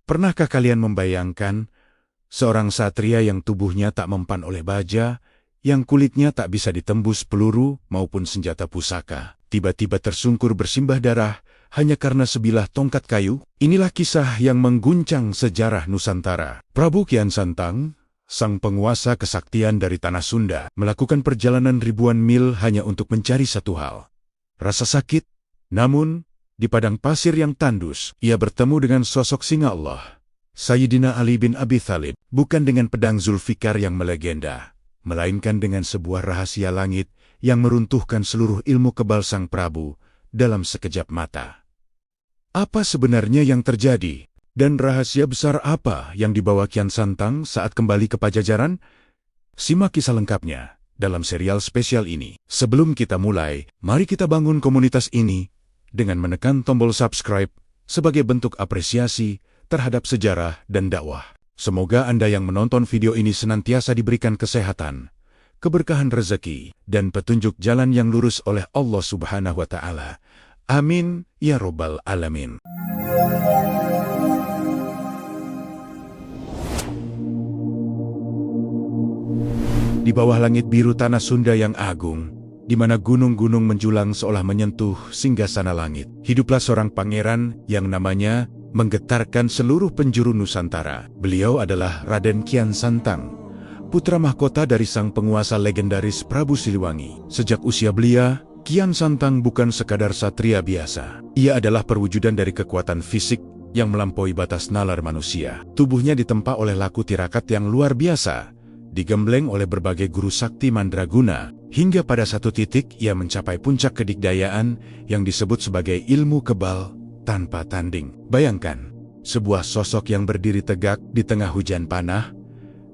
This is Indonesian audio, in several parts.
Pernahkah kalian membayangkan seorang satria yang tubuhnya tak mempan oleh baja, yang kulitnya tak bisa ditembus peluru maupun senjata pusaka, tiba-tiba tersungkur bersimbah darah hanya karena sebilah tongkat kayu? Inilah kisah yang mengguncang sejarah Nusantara. Prabu Kian Santang, sang penguasa kesaktian dari tanah Sunda, melakukan perjalanan ribuan mil hanya untuk mencari satu hal: rasa sakit. Namun, di padang pasir yang tandus, ia bertemu dengan sosok singa Allah, Sayyidina Ali bin Abi Thalib, bukan dengan pedang Zulfikar yang melegenda, melainkan dengan sebuah rahasia langit yang meruntuhkan seluruh ilmu kebal sang Prabu dalam sekejap mata. Apa sebenarnya yang terjadi? Dan rahasia besar apa yang dibawa Kian Santang saat kembali ke Pajajaran? Simak kisah lengkapnya dalam serial spesial ini. Sebelum kita mulai, mari kita bangun komunitas ini dengan menekan tombol subscribe sebagai bentuk apresiasi terhadap sejarah dan dakwah. Semoga Anda yang menonton video ini senantiasa diberikan kesehatan, keberkahan rezeki, dan petunjuk jalan yang lurus oleh Allah Subhanahu wa Ta'ala. Amin ya Rabbal Alamin. Di bawah langit biru tanah Sunda yang agung, di mana gunung-gunung menjulang seolah menyentuh singgasana langit, hiduplah seorang pangeran yang namanya menggetarkan seluruh penjuru Nusantara. Beliau adalah Raden Kian Santang, putra mahkota dari sang penguasa legendaris Prabu Siliwangi. Sejak usia belia, Kian Santang bukan sekadar satria biasa. Ia adalah perwujudan dari kekuatan fisik yang melampaui batas nalar manusia. Tubuhnya ditempa oleh laku tirakat yang luar biasa, digembleng oleh berbagai guru sakti mandraguna, hingga pada satu titik ia mencapai puncak kedikdayaan yang disebut sebagai ilmu kebal tanpa tanding. Bayangkan, sebuah sosok yang berdiri tegak di tengah hujan panah,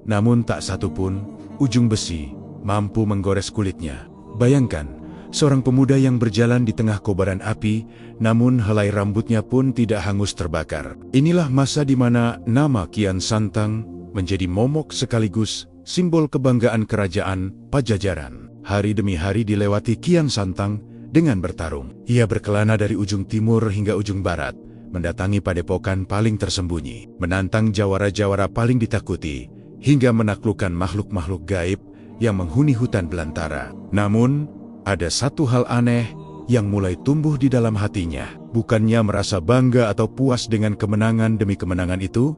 namun tak satu pun ujung besi mampu menggores kulitnya. Bayangkan, seorang pemuda yang berjalan di tengah kobaran api, namun helai rambutnya pun tidak hangus terbakar. Inilah masa di mana nama Kian Santang menjadi momok sekaligus simbol kebanggaan kerajaan Pajajaran. Hari demi hari dilewati Kian Santang dengan bertarung. Ia berkelana dari ujung timur hingga ujung barat, mendatangi padepokan paling tersembunyi, menantang jawara-jawara paling ditakuti, hingga menaklukkan makhluk-makhluk gaib yang menghuni hutan belantara. Namun, ada satu hal aneh yang mulai tumbuh di dalam hatinya. Bukannya merasa bangga atau puas dengan kemenangan demi kemenangan itu,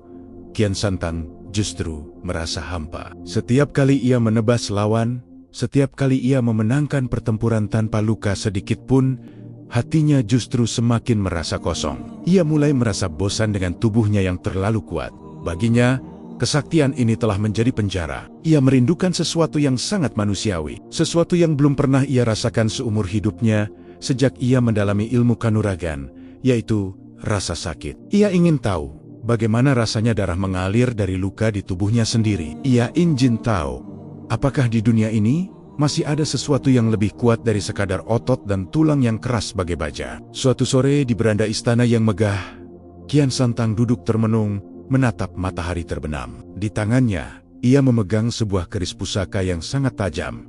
Kian Santang justru merasa hampa. Setiap kali ia menebas lawan, setiap kali ia memenangkan pertempuran tanpa luka sedikit pun, hatinya justru semakin merasa kosong. Ia mulai merasa bosan dengan tubuhnya yang terlalu kuat. Baginya, kesaktian ini telah menjadi penjara. Ia merindukan sesuatu yang sangat manusiawi, sesuatu yang belum pernah ia rasakan seumur hidupnya sejak ia mendalami ilmu kanuragan, yaitu rasa sakit. Ia ingin tahu bagaimana rasanya darah mengalir dari luka di tubuhnya sendiri. Ia ingin tahu, apakah di dunia ini masih ada sesuatu yang lebih kuat dari sekadar otot dan tulang yang keras bagai baja. Suatu sore di beranda istana yang megah, Kian Santang duduk termenung menatap matahari terbenam. Di tangannya, ia memegang sebuah keris pusaka yang sangat tajam,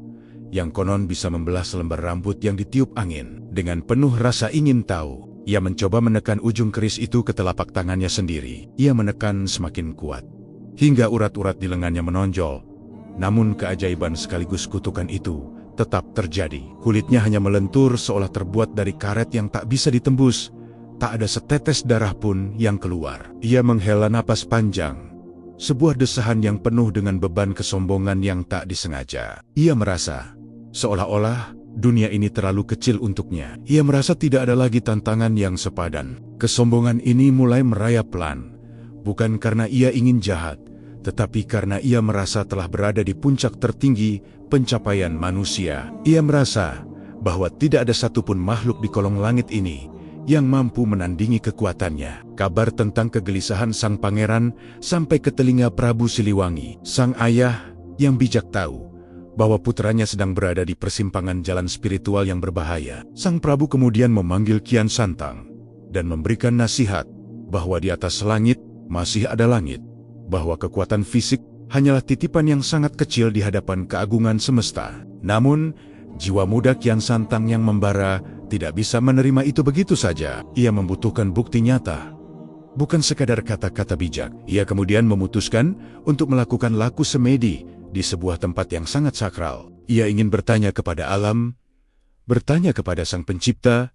yang konon bisa membelah selembar rambut yang ditiup angin. Dengan penuh rasa ingin tahu, ia mencoba menekan ujung keris itu ke telapak tangannya sendiri. Ia menekan semakin kuat, hingga urat-urat di lengannya menonjol. Namun keajaiban sekaligus kutukan itu tetap terjadi. Kulitnya hanya melentur seolah terbuat dari karet yang tak bisa ditembus. Tak ada setetes darah pun yang keluar. Ia menghela napas panjang, sebuah desahan yang penuh dengan beban kesombongan yang tak disengaja. Ia merasa seolah-olah dunia ini terlalu kecil untuknya. Ia merasa tidak ada lagi tantangan yang sepadan. Kesombongan ini mulai merayap pelan, bukan karena ia ingin jahat, tetapi karena ia merasa telah berada di puncak tertinggi pencapaian manusia. Ia merasa bahwa tidak ada satupun makhluk di kolong langit ini yang mampu menandingi kekuatannya. Kabar tentang kegelisahan sang pangeran sampai ke telinga Prabu Siliwangi. Sang ayah yang bijak tahu bahwa putranya sedang berada di persimpangan jalan spiritual yang berbahaya. Sang Prabu kemudian memanggil Kian Santang dan memberikan nasihat bahwa di atas langit masih ada langit, bahwa kekuatan fisik hanyalah titipan yang sangat kecil di hadapan keagungan semesta. Namun, jiwa muda Kian Santang yang membara tidak bisa menerima itu begitu saja. Ia membutuhkan bukti nyata bukan sekadar kata-kata bijak. Ia kemudian memutuskan untuk melakukan laku semedi di sebuah tempat yang sangat sakral. Ia ingin bertanya kepada alam, bertanya kepada Sang Pencipta,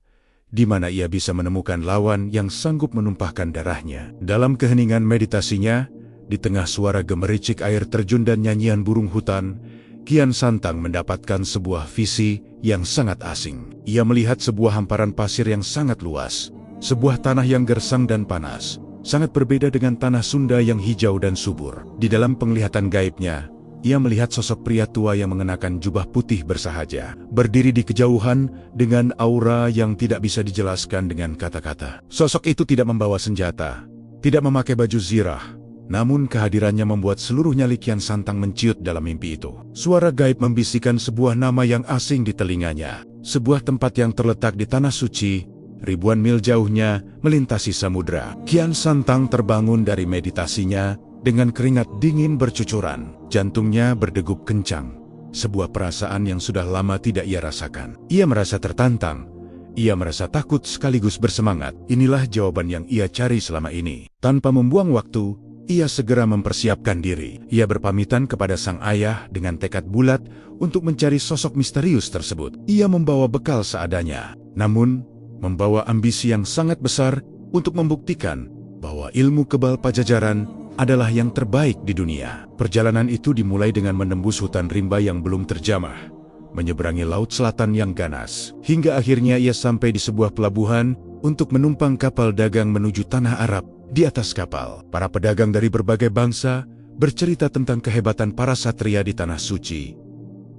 di mana ia bisa menemukan lawan yang sanggup menumpahkan darahnya. Dalam keheningan meditasinya, di tengah suara gemericik air terjun dan nyanyian burung hutan, Kian Santang mendapatkan sebuah visi yang sangat asing. Ia melihat sebuah hamparan pasir yang sangat luas, sebuah tanah yang gersang dan panas, sangat berbeda dengan tanah Sunda yang hijau dan subur. Di dalam penglihatan gaibnya, ia melihat sosok pria tua yang mengenakan jubah putih bersahaja, berdiri di kejauhan dengan aura yang tidak bisa dijelaskan dengan kata-kata. Sosok itu tidak membawa senjata, tidak memakai baju zirah, namun kehadirannya membuat seluruh nyali Kian Santang menciut dalam mimpi itu. Suara gaib membisikkan sebuah nama yang asing di telinganya, sebuah tempat yang terletak di tanah suci, ribuan mil jauhnya melintasi samudra. Kian Santang terbangun dari meditasinya dengan keringat dingin bercucuran. Jantungnya berdegup kencang, sebuah perasaan yang sudah lama tidak ia rasakan. Ia merasa tertantang, ia merasa takut sekaligus bersemangat. Inilah jawaban yang ia cari selama ini. Tanpa membuang waktu, ia segera mempersiapkan diri. Ia berpamitan kepada sang ayah dengan tekad bulat untuk mencari sosok misterius tersebut. Ia membawa bekal seadanya, namun membawa ambisi yang sangat besar untuk membuktikan bahwa ilmu kebal Pajajaran adalah yang terbaik di dunia. Perjalanan itu dimulai dengan menembus hutan rimba yang belum terjamah, menyeberangi laut selatan yang ganas, hingga akhirnya ia sampai di sebuah pelabuhan untuk menumpang kapal dagang menuju tanah Arab. Di atas kapal, para pedagang dari berbagai bangsa bercerita tentang kehebatan para satria di tanah suci,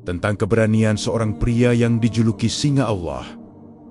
tentang keberanian seorang pria yang dijuluki Singa Allah.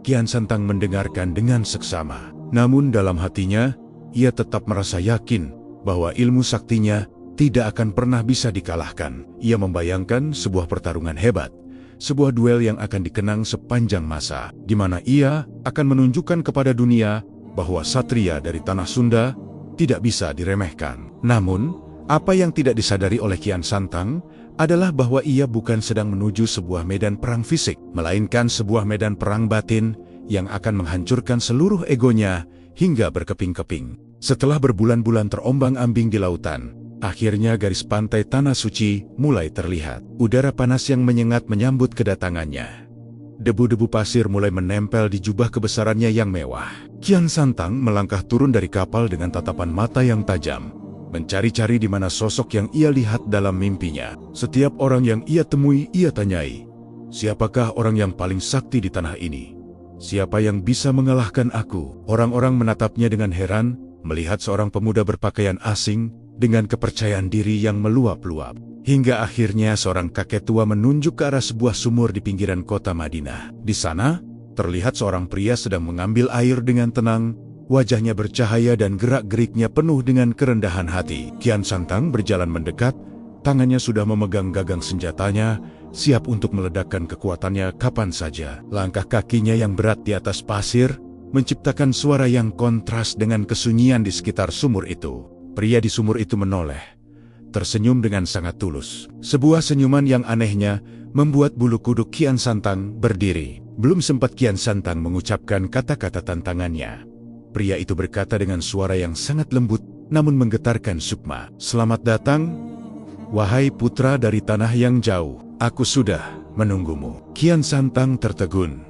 Kian Santang mendengarkan dengan seksama, namun dalam hatinya ia tetap merasa yakin bahwa ilmu saktinya tidak akan pernah bisa dikalahkan. Ia membayangkan sebuah pertarungan hebat, sebuah duel yang akan dikenang sepanjang masa, di mana ia akan menunjukkan kepada dunia bahwa satria dari tanah Sunda tidak bisa diremehkan. Namun, apa yang tidak disadari oleh Kian Santang adalah bahwa ia bukan sedang menuju sebuah medan perang fisik, melainkan sebuah medan perang batin yang akan menghancurkan seluruh egonya hingga berkeping-keping. Setelah berbulan-bulan terombang-ambing di lautan, akhirnya garis pantai tanah suci mulai terlihat. Udara panas yang menyengat menyambut kedatangannya. Debu-debu pasir mulai menempel di jubah kebesarannya yang mewah. Kian Santang melangkah turun dari kapal dengan tatapan mata yang tajam, mencari-cari di mana sosok yang ia lihat dalam mimpinya. Setiap orang yang ia temui, ia tanyai, siapakah orang yang paling sakti di tanah ini? Siapa yang bisa mengalahkan aku? Orang-orang menatapnya dengan heran, melihat seorang pemuda berpakaian asing dengan kepercayaan diri yang meluap-luap. Hingga akhirnya seorang kakek tua menunjuk ke arah sebuah sumur di pinggiran kota Madinah. Di sana, terlihat seorang pria sedang mengambil air dengan tenang, wajahnya bercahaya dan gerak-geriknya penuh dengan kerendahan hati. Kian Santang berjalan mendekat, tangannya sudah memegang gagang senjatanya, siap untuk meledakkan kekuatannya kapan saja. Langkah kakinya yang berat di atas pasir menciptakan suara yang kontras dengan kesunyian di sekitar sumur itu. Pria di sumur itu menoleh, tersenyum dengan sangat tulus. Sebuah senyuman yang anehnya membuat bulu kuduk Kian Santang berdiri. Belum sempat Kian Santang mengucapkan kata-kata tantangannya, pria itu berkata dengan suara yang sangat lembut namun menggetarkan sukma. Selamat datang, wahai putra dari tanah yang jauh. Aku sudah menunggumu. Kian Santang tertegun.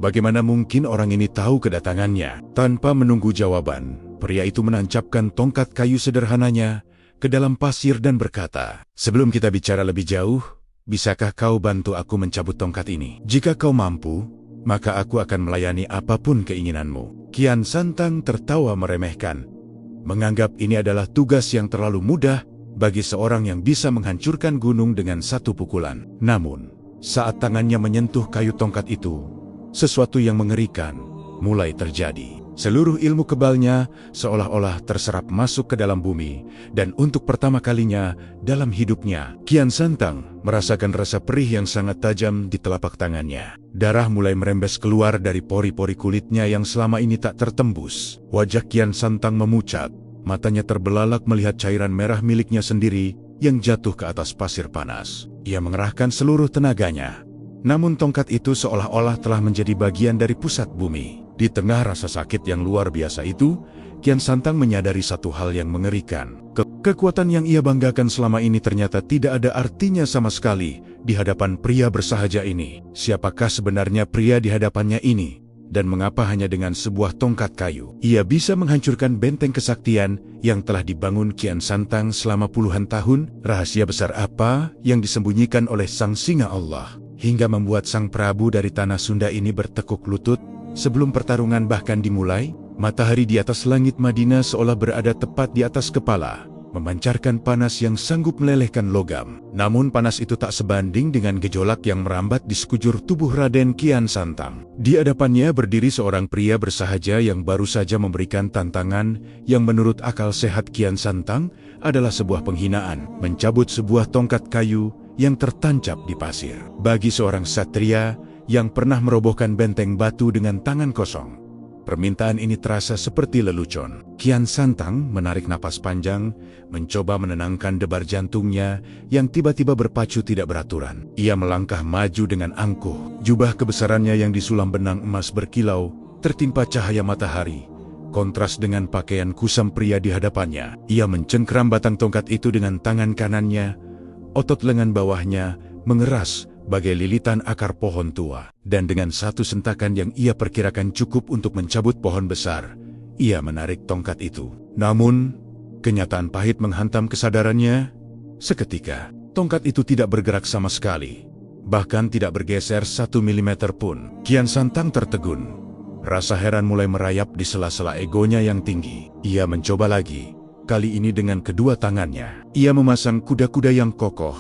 Bagaimana mungkin orang ini tahu kedatangannya? Tanpa menunggu jawaban, pria itu menancapkan tongkat kayu sederhananya ke dalam pasir dan berkata, sebelum kita bicara lebih jauh, bisakah kau bantu aku mencabut tongkat ini? Jika kau mampu, maka aku akan melayani apapun keinginanmu. Kian Santang tertawa meremehkan, menganggap ini adalah tugas yang terlalu mudah bagi seorang yang bisa menghancurkan gunung dengan satu pukulan. Namun, saat tangannya menyentuh kayu tongkat itu, sesuatu yang mengerikan mulai terjadi. Seluruh ilmu kebalnya seolah-olah terserap masuk ke dalam bumi, dan untuk pertama kalinya dalam hidupnya, Kian Santang merasakan rasa perih yang sangat tajam di telapak tangannya. Darah mulai merembes keluar dari pori-pori kulitnya yang selama ini tak tertembus. Wajah Kian Santang memucat, matanya terbelalak melihat cairan merah miliknya sendiri yang jatuh ke atas pasir panas. Ia mengerahkan seluruh tenaganya, namun tongkat itu seolah-olah telah menjadi bagian dari pusat bumi. Di tengah rasa sakit yang luar biasa itu, Kian Santang menyadari satu hal yang mengerikan. Kekuatan yang ia banggakan selama ini ternyata tidak ada artinya sama sekali di hadapan pria bersahaja ini. Siapakah sebenarnya pria di hadapannya ini? Dan mengapa hanya dengan sebuah tongkat kayu ia bisa menghancurkan benteng kesaktian yang telah dibangun Kian Santang selama puluhan tahun? Rahasia besar apa yang disembunyikan oleh Sang Singa Allah hingga membuat Sang Prabu dari Tanah Sunda ini bertekuk lutut sebelum pertarungan bahkan dimulai? Matahari di atas langit Madinah seolah berada tepat di atas kepala, memancarkan panas yang sanggup melelehkan logam. Namun panas itu tak sebanding dengan gejolak yang merambat di sekujur tubuh Raden Kian Santang. Di hadapannya berdiri seorang pria bersahaja yang baru saja memberikan tantangan yang menurut akal sehat Kian Santang adalah sebuah penghinaan, mencabut sebuah tongkat kayu yang tertancap di pasir. Bagi seorang satria yang pernah merobohkan benteng batu dengan tangan kosong, permintaan ini terasa seperti lelucon. Kian Santang menarik napas panjang, mencoba menenangkan debar jantungnya yang tiba-tiba berpacu tidak beraturan. Ia melangkah maju dengan angkuh. Jubah kebesarannya yang disulam benang emas berkilau, tertimpa cahaya matahari, kontras dengan pakaian kusam pria di hadapannya. Ia mencengkeram batang tongkat itu dengan tangan kanannya. Otot lengan bawahnya mengeras bagai lilitan akar pohon tua, dan dengan satu sentakan yang ia perkirakan cukup untuk mencabut pohon besar, ia menarik tongkat itu. Namun, kenyataan pahit menghantam kesadarannya. Seketika, tongkat itu tidak bergerak sama sekali, bahkan tidak bergeser 1 milimeter pun. Kian Santang tertegun. Rasa heran mulai merayap di sela-sela egonya yang tinggi. Ia mencoba lagi, kali ini dengan kedua tangannya. Ia memasang kuda-kuda yang kokoh,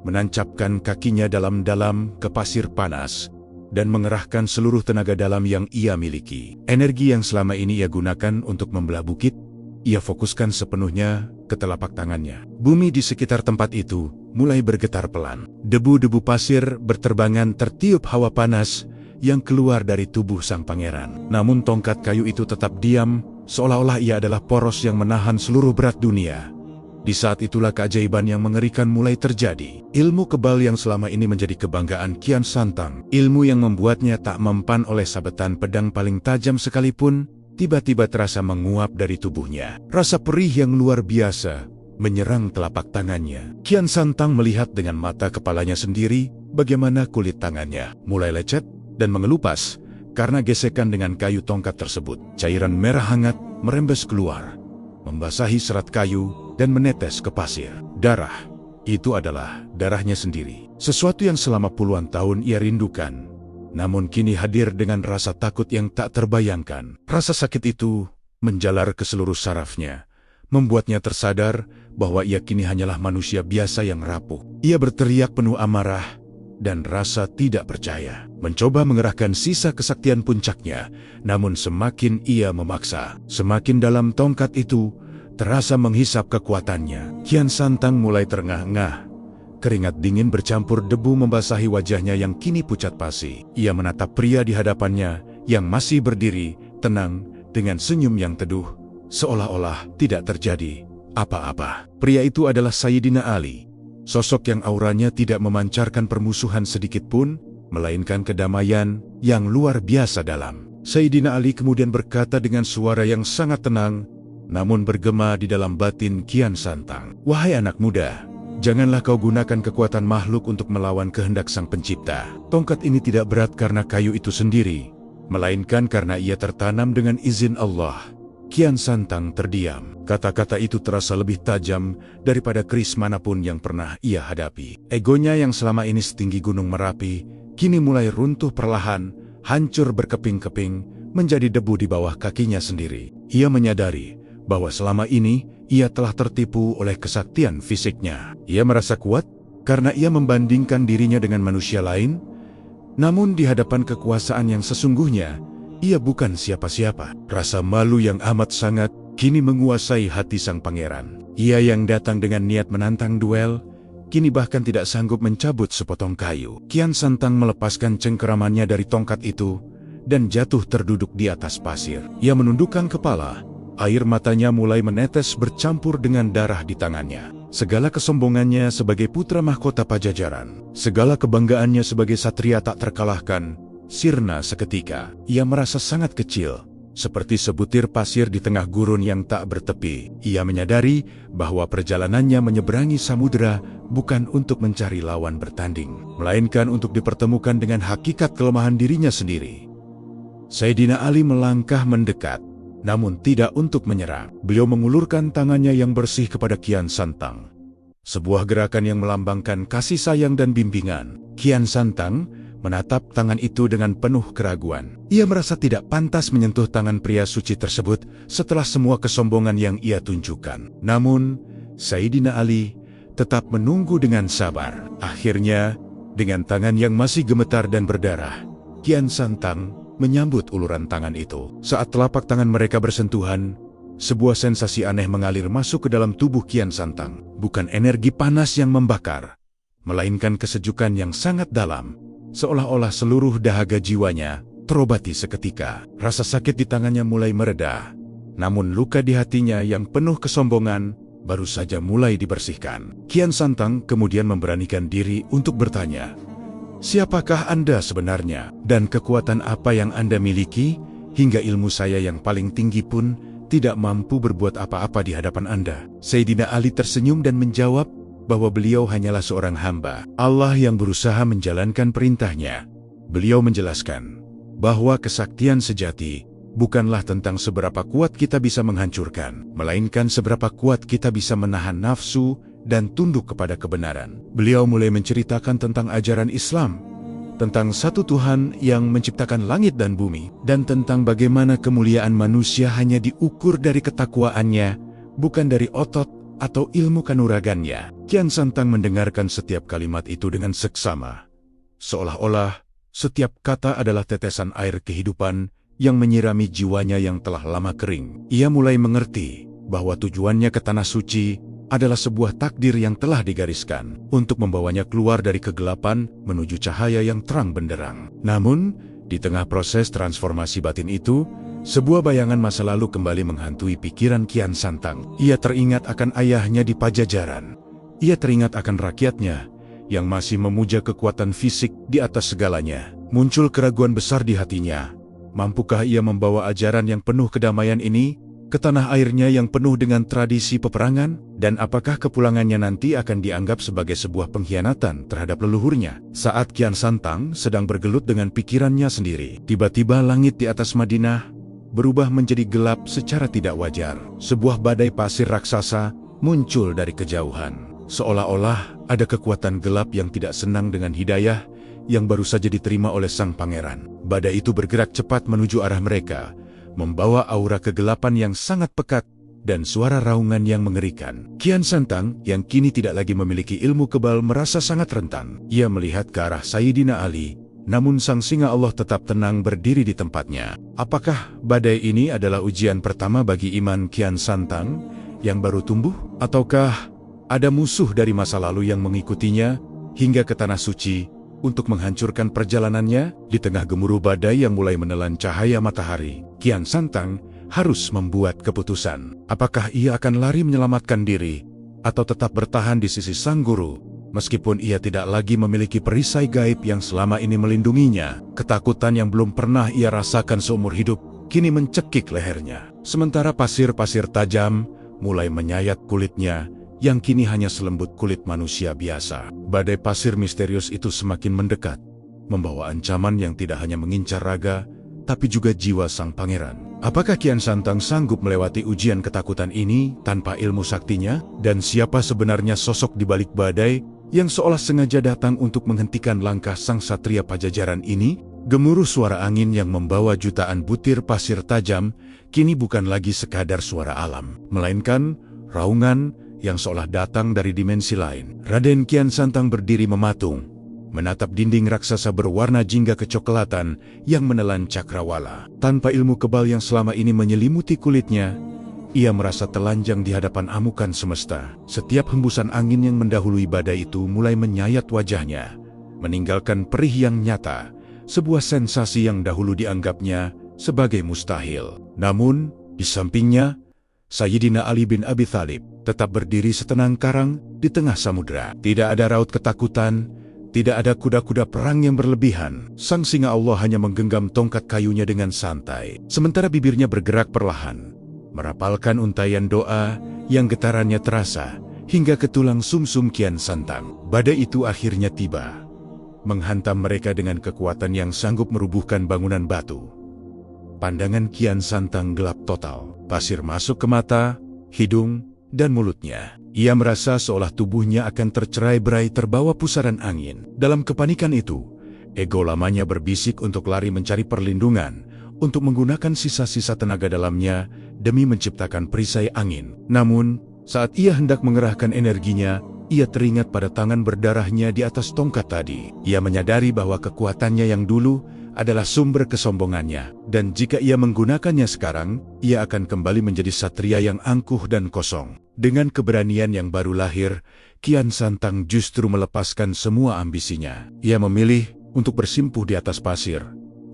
menancapkan kakinya dalam-dalam ke pasir panas, dan mengerahkan seluruh tenaga dalam yang ia miliki. Energi yang selama ini ia gunakan untuk membelah bukit, ia fokuskan sepenuhnya ke telapak tangannya. Bumi di sekitar tempat itu mulai bergetar pelan. Debu-debu pasir berterbangan tertiup hawa panas yang keluar dari tubuh sang pangeran. Namun tongkat kayu itu tetap diam, seolah-olah ia adalah poros yang menahan seluruh berat dunia. Di saat itulah keajaiban yang mengerikan mulai terjadi. Ilmu kebal yang selama ini menjadi kebanggaan Kian Santang, ilmu yang membuatnya tak mempan oleh sabetan pedang paling tajam sekalipun, tiba-tiba terasa menguap dari tubuhnya. Rasa perih yang luar biasa menyerang telapak tangannya. Kian Santang melihat dengan mata kepalanya sendiri bagaimana kulit tangannya mulai lecet dan mengelupas karena gesekan dengan kayu tongkat tersebut. Cairan merah hangat merembes keluar, membasahi serat kayu dan menetes ke pasir. Darah, itu adalah darahnya sendiri. Sesuatu yang selama puluhan tahun ia rindukan, namun kini hadir dengan rasa takut yang tak terbayangkan. Rasa sakit itu menjalar ke seluruh sarafnya, membuatnya tersadar bahwa ia kini hanyalah manusia biasa yang rapuh. Ia berteriak penuh amarah dan rasa tidak percaya, mencoba mengerahkan sisa kesaktian puncaknya, namun semakin ia memaksa, semakin dalam tongkat itu terasa menghisap kekuatannya. Kian Santang mulai terengah-engah. Keringat dingin bercampur debu membasahi wajahnya yang kini pucat pasi. Ia menatap pria di hadapannya yang masih berdiri, tenang, dengan senyum yang teduh, seolah-olah tidak terjadi apa-apa. Pria itu adalah Sayyidina Ali. Sosok yang auranya tidak memancarkan permusuhan sedikit pun, melainkan kedamaian yang luar biasa dalam. Sayyidina Ali kemudian berkata dengan suara yang sangat tenang, namun bergema di dalam batin Kian Santang. Wahai anak muda, janganlah kau gunakan kekuatan makhluk untuk melawan kehendak Sang Pencipta. Tongkat ini tidak berat karena kayu itu sendiri, melainkan karena ia tertanam dengan izin Allah. Kian Santang terdiam. Kata-kata itu terasa lebih tajam daripada keris manapun yang pernah ia hadapi. Egonya yang selama ini setinggi gunung Merapi, kini mulai runtuh perlahan, hancur berkeping-keping, menjadi debu di bawah kakinya sendiri. Ia menyadari bahwa selama ini ia telah tertipu oleh kesaktian fisiknya. Ia merasa kuat karena ia membandingkan dirinya dengan manusia lain, namun di hadapan kekuasaan yang sesungguhnya, ia bukan siapa-siapa. Rasa malu yang amat sangat kini menguasai hati sang pangeran. Ia yang datang dengan niat menantang duel, kini bahkan tidak sanggup mencabut sepotong kayu. Kian Santang melepaskan cengkeramannya dari tongkat itu dan jatuh terduduk di atas pasir. Ia menundukkan kepala. Air matanya mulai menetes bercampur dengan darah di tangannya. Segala kesombongannya sebagai putra mahkota Pajajaran, segala kebanggaannya sebagai satria tak terkalahkan, sirna seketika. Ia merasa sangat kecil, seperti sebutir pasir di tengah gurun yang tak bertepi. Ia menyadari bahwa perjalanannya menyeberangi samudera bukan untuk mencari lawan bertanding, melainkan untuk dipertemukan dengan hakikat kelemahan dirinya sendiri. Sayyidina Ali melangkah mendekat, namun tidak untuk menyerang. Beliau mengulurkan tangannya yang bersih kepada Kian Santang. Sebuah gerakan yang melambangkan kasih sayang dan bimbingan. Kian Santang menatap tangan itu dengan penuh keraguan. Ia merasa tidak pantas menyentuh tangan pria suci tersebut setelah semua kesombongan yang ia tunjukkan. Namun, Sayyidina Ali tetap menunggu dengan sabar. Akhirnya, dengan tangan yang masih gemetar dan berdarah, Kian Santang menyambut uluran tangan itu. Saat telapak tangan mereka bersentuhan, sebuah sensasi aneh mengalir masuk ke dalam tubuh Kian Santang. Bukan energi panas yang membakar, melainkan kesejukan yang sangat dalam. Seolah-olah seluruh dahaga jiwanya terobati seketika. Rasa sakit di tangannya mulai mereda, namun luka di hatinya yang penuh kesombongan baru saja mulai dibersihkan. Kian Santang kemudian memberanikan diri untuk bertanya, "Siapakah Anda sebenarnya? Dan kekuatan apa yang Anda miliki hingga ilmu saya yang paling tinggi pun tidak mampu berbuat apa-apa di hadapan Anda?" Sayyidina Ali tersenyum dan menjawab bahwa beliau hanyalah seorang hamba Allah yang berusaha menjalankan perintahnya. Beliau menjelaskan bahwa kesaktian sejati bukanlah tentang seberapa kuat kita bisa menghancurkan, melainkan seberapa kuat kita bisa menahan nafsu dan tunduk kepada kebenaran. Beliau mulai menceritakan tentang ajaran Islam, tentang satu Tuhan yang menciptakan langit dan bumi, dan tentang bagaimana kemuliaan manusia hanya diukur dari ketakwaannya, bukan dari otot atau ilmu kanuragannya. Kian Santang mendengarkan setiap kalimat itu dengan seksama, seolah-olah setiap kata adalah tetesan air kehidupan yang menyirami jiwanya yang telah lama kering. Ia mulai mengerti bahwa tujuannya ke Tanah Suci adalah sebuah takdir yang telah digariskan untuk membawanya keluar dari kegelapan menuju cahaya yang terang benderang. Namun, di tengah proses transformasi batin itu, sebuah bayangan masa lalu kembali menghantui pikiran Kian Santang. Ia teringat akan ayahnya di Pajajaran. Ia teringat akan rakyatnya yang masih memuja kekuatan fisik di atas segalanya. Muncul keraguan besar di hatinya. Mampukah ia membawa ajaran yang penuh kedamaian ini ke tanah airnya yang penuh dengan tradisi peperangan? Dan apakah kepulangannya nanti akan dianggap sebagai sebuah pengkhianatan terhadap leluhurnya? Saat Kian Santang sedang bergelut dengan pikirannya sendiri, tiba-tiba langit di atas Madinah berubah menjadi gelap secara tidak wajar. Sebuah badai pasir raksasa muncul dari kejauhan. Seolah-olah ada kekuatan gelap yang tidak senang dengan hidayah yang baru saja diterima oleh sang pangeran. Badai itu bergerak cepat menuju arah mereka, membawa aura kegelapan yang sangat pekat dan suara raungan yang mengerikan. Kian Santang yang kini tidak lagi memiliki ilmu kebal merasa sangat rentan. Ia melihat ke arah Sayyidina Ali, namun sang singa Allah tetap tenang berdiri di tempatnya. Apakah badai ini adalah ujian pertama bagi iman Kian Santang yang baru tumbuh? Ataukah ada musuh dari masa lalu yang mengikutinya hingga ke Tanah Suci untuk menghancurkan perjalanannya? Di tengah gemuruh badai yang mulai menelan cahaya matahari, Kian Santang harus membuat keputusan. Apakah ia akan lari menyelamatkan diri atau tetap bertahan di sisi sang guru? Meskipun ia tidak lagi memiliki perisai gaib yang selama ini melindunginya, ketakutan yang belum pernah ia rasakan seumur hidup kini mencekik lehernya. Sementara pasir-pasir tajam mulai menyayat kulitnya yang kini hanya selembut kulit manusia biasa. Badai pasir misterius itu semakin mendekat, membawa ancaman yang tidak hanya mengincar raga, tapi juga jiwa sang pangeran. Apakah Kian Santang sanggup melewati ujian ketakutan ini tanpa ilmu saktinya? Dan siapa sebenarnya sosok di balik badai yang seolah sengaja datang untuk menghentikan langkah sang satria Pajajaran ini? Gemuruh suara angin yang membawa jutaan butir pasir tajam kini bukan lagi sekadar suara alam, melainkan raungan yang seolah datang dari dimensi lain. Raden Kian Santang berdiri mematung, menatap dinding raksasa berwarna jingga kecoklatan yang menelan cakrawala. Tanpa ilmu kebal yang selama ini menyelimuti kulitnya, ia merasa telanjang di hadapan amukan semesta. Setiap hembusan angin yang mendahului badai itu mulai menyayat wajahnya, meninggalkan perih yang nyata, sebuah sensasi yang dahulu dianggapnya sebagai mustahil. Namun, di sampingnya, Sayyidina Ali bin Abi Thalib tetap berdiri setenang karang di tengah samudera. Tidak ada raut ketakutan, Tidak ada kuda-kuda perang yang berlebihan. Sang singa Allah hanya menggenggam tongkat kayunya dengan santai, sementara bibirnya bergerak perlahan, merapalkan untaian doa yang getarannya terasa hingga ke tulang sumsum Kian Santang. Badai itu akhirnya tiba, menghantam mereka dengan kekuatan yang sanggup merubuhkan bangunan batu. Pandangan Kian Santang gelap total. Pasir masuk ke mata, hidung, dan mulutnya. Ia merasa seolah tubuhnya akan tercerai-berai terbawa pusaran angin. Dalam kepanikan itu, ego lamanya berbisik untuk lari mencari perlindungan, untuk menggunakan sisa-sisa tenaga dalamnya demi menciptakan perisai angin. Namun, saat ia hendak mengerahkan energinya, ia teringat pada tangan berdarahnya di atas tongkat tadi. Ia menyadari bahwa kekuatannya yang dulu adalah sumber kesombongannya, dan jika ia menggunakannya sekarang, ia akan kembali menjadi satria yang angkuh dan kosong. Dengan keberanian yang baru lahir, Kian Santang justru melepaskan semua ambisinya. Ia memilih untuk bersimpuh di atas pasir,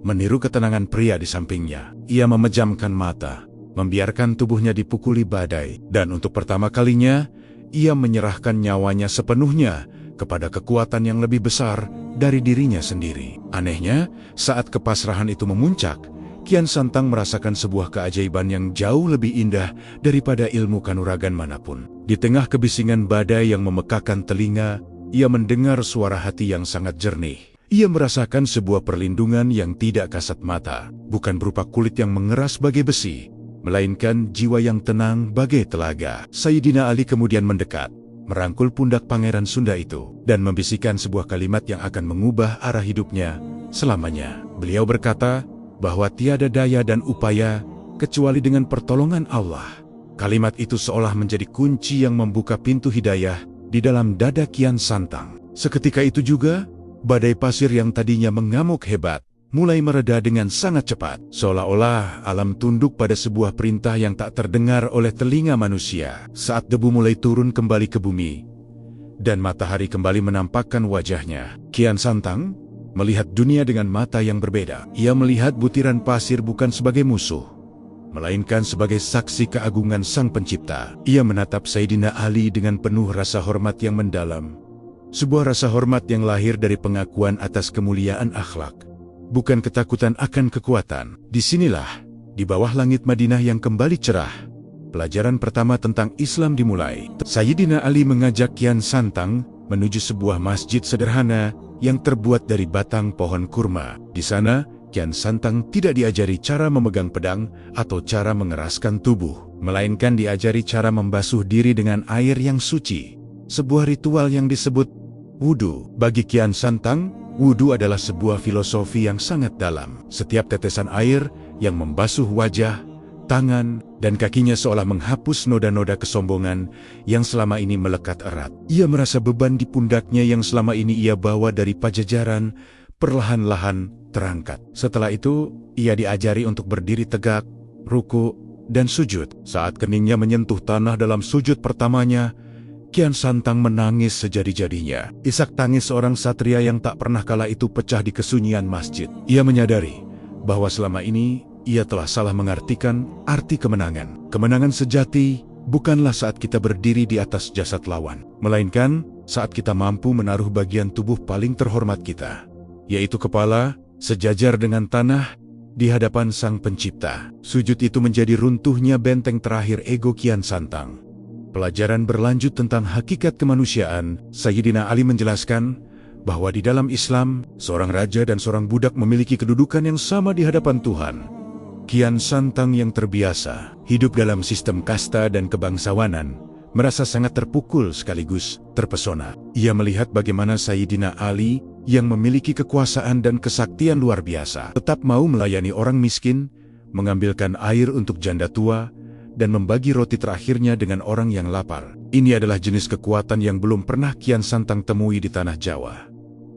meniru ketenangan pria di sampingnya. Ia memejamkan mata, membiarkan tubuhnya dipukuli badai, dan untuk pertama kalinya, ia menyerahkan nyawanya sepenuhnya kepada kekuatan yang lebih besar dari dirinya sendiri. Anehnya, saat kepasrahan itu memuncak, Kian Santang merasakan sebuah keajaiban yang jauh lebih indah daripada ilmu kanuragan manapun. Di tengah kebisingan badai yang memekakan telinga, ia mendengar suara hati yang sangat jernih. Ia merasakan sebuah perlindungan yang tidak kasat mata, bukan berupa kulit yang mengeras bagai besi, melainkan jiwa yang tenang bagai telaga. Sayyidina Ali kemudian mendekat, merangkul pundak Pangeran Sunda itu, dan membisikkan sebuah kalimat yang akan mengubah arah hidupnya selamanya. Beliau berkata bahwa tiada daya dan upaya kecuali dengan pertolongan Allah. Kalimat itu seolah menjadi kunci yang membuka pintu hidayah di dalam dada Kian Santang. Seketika itu juga, badai pasir yang tadinya mengamuk hebat mulai mereda dengan sangat cepat, seolah-olah alam tunduk pada sebuah perintah yang tak terdengar oleh telinga manusia. Saat debu mulai turun kembali ke bumi, dan matahari kembali menampakkan wajahnya, Kian Santang melihat dunia dengan mata yang berbeda. Ia melihat butiran pasir bukan sebagai musuh, melainkan sebagai saksi keagungan Sang Pencipta. Ia menatap Sayyidina Ali dengan penuh rasa hormat yang mendalam, sebuah rasa hormat yang lahir dari pengakuan atas kemuliaan akhlak, bukan ketakutan akan kekuatan. Disinilah, di bawah langit Madinah yang kembali cerah, pelajaran pertama tentang Islam dimulai. Sayyidina Ali mengajak Kian Santang menuju sebuah masjid sederhana yang terbuat dari batang pohon kurma. Di sana, Kian Santang tidak diajari cara memegang pedang atau cara mengeraskan tubuh, melainkan diajari cara membasuh diri dengan air yang suci, sebuah ritual yang disebut wudu. Bagi Kian Santang, wudu adalah sebuah filosofi yang sangat dalam. Setiap tetesan air yang membasuh wajah, tangan, dan kakinya seolah menghapus noda-noda kesombongan yang selama ini melekat erat. Ia merasa beban di pundaknya yang selama ini ia bawa dari Pajajaran perlahan-lahan terangkat. Setelah itu, ia diajari untuk berdiri tegak, ruku, dan sujud. Saat keningnya menyentuh tanah dalam sujud pertamanya, Kian Santang menangis sejadi-jadinya. Isak tangis seorang satria yang tak pernah kala itu pecah di kesunyian masjid. Ia menyadari bahwa selama ini ia telah salah mengartikan arti kemenangan. Kemenangan sejati bukanlah saat kita berdiri di atas jasad lawan, melainkan saat kita mampu menaruh bagian tubuh paling terhormat kita, yaitu kepala, sejajar dengan tanah di hadapan Sang Pencipta. Sujud itu menjadi runtuhnya benteng terakhir ego Kian Santang. Pelajaran berlanjut tentang hakikat kemanusiaan. Sayyidina Ali menjelaskan bahwa di dalam Islam, seorang raja dan seorang budak memiliki kedudukan yang sama di hadapan Tuhan. Kian Santang yang terbiasa hidup dalam sistem kasta dan kebangsawanan merasa sangat terpukul sekaligus terpesona. Ia melihat bagaimana Sayyidina Ali yang memiliki kekuasaan dan kesaktian luar biasa tetap mau melayani orang miskin, mengambilkan air untuk janda tua, dan membagi roti terakhirnya dengan orang yang lapar. Ini adalah jenis kekuatan yang belum pernah Kian Santang temui di tanah Jawa.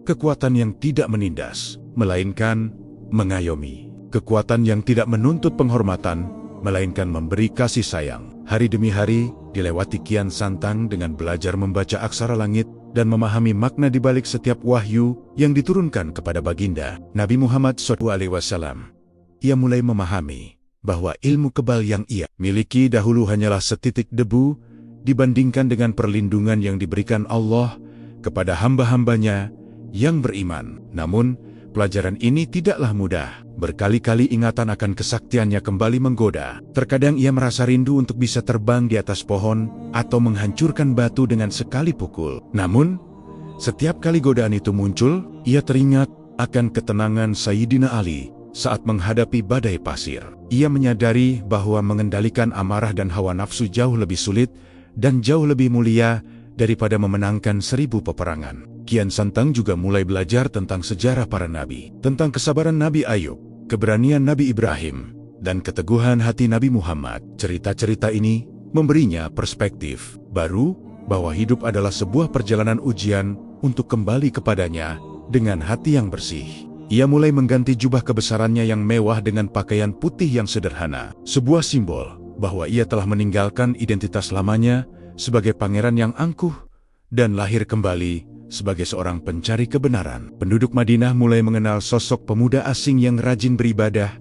Kekuatan yang tidak menindas, melainkan mengayomi. Kekuatan yang tidak menuntut penghormatan, melainkan memberi kasih sayang. Hari demi hari, dilewati Kian Santang dengan belajar membaca aksara langit dan memahami makna di balik setiap wahyu yang diturunkan kepada baginda Nabi Muhammad SAW. Ia mulai memahami bahwa ilmu kebal yang ia miliki dahulu hanyalah setitik debu dibandingkan dengan perlindungan yang diberikan Allah kepada hamba-hambanya yang beriman. Namun, pelajaran ini tidaklah mudah. Berkali-kali ingatan akan kesaktiannya kembali menggoda. Terkadang ia merasa rindu untuk bisa terbang di atas pohon atau menghancurkan batu dengan sekali pukul. Namun, setiap kali godaan itu muncul, ia teringat akan ketenangan Sayyidina Ali saat menghadapi badai pasir. Ia menyadari bahwa mengendalikan amarah dan hawa nafsu jauh lebih sulit dan jauh lebih mulia daripada memenangkan 1000 peperangan. Kian Santang juga mulai belajar tentang sejarah para nabi, tentang kesabaran Nabi Ayub, keberanian Nabi Ibrahim, dan keteguhan hati Nabi Muhammad. Cerita-cerita ini memberinya perspektif baru bahwa hidup adalah sebuah perjalanan ujian untuk kembali kepadanya dengan hati yang bersih. Ia mulai mengganti jubah kebesarannya yang mewah dengan pakaian putih yang sederhana, sebuah simbol bahwa ia telah meninggalkan identitas lamanya sebagai pangeran yang angkuh dan lahir kembali sebagai seorang pencari kebenaran. Penduduk Madinah mulai mengenal sosok pemuda asing yang rajin beribadah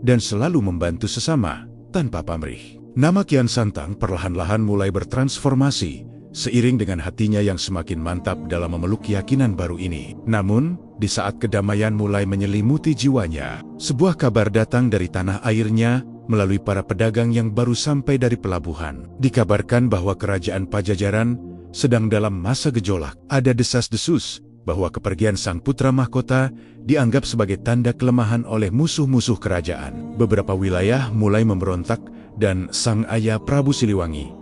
dan selalu membantu sesama tanpa pamrih. Nama Kian Santang perlahan-lahan mulai bertransformasi seiring dengan hatinya yang semakin mantap dalam memeluk keyakinan baru ini. Namun, di saat kedamaian mulai menyelimuti jiwanya, sebuah kabar datang dari tanah airnya melalui para pedagang yang baru sampai dari pelabuhan. Dikabarkan bahwa kerajaan Pajajaran sedang dalam masa gejolak. Ada desas-desus bahwa kepergian sang putra mahkota dianggap sebagai tanda kelemahan oleh musuh-musuh kerajaan. Beberapa wilayah mulai memberontak dan sang ayah Prabu Siliwangi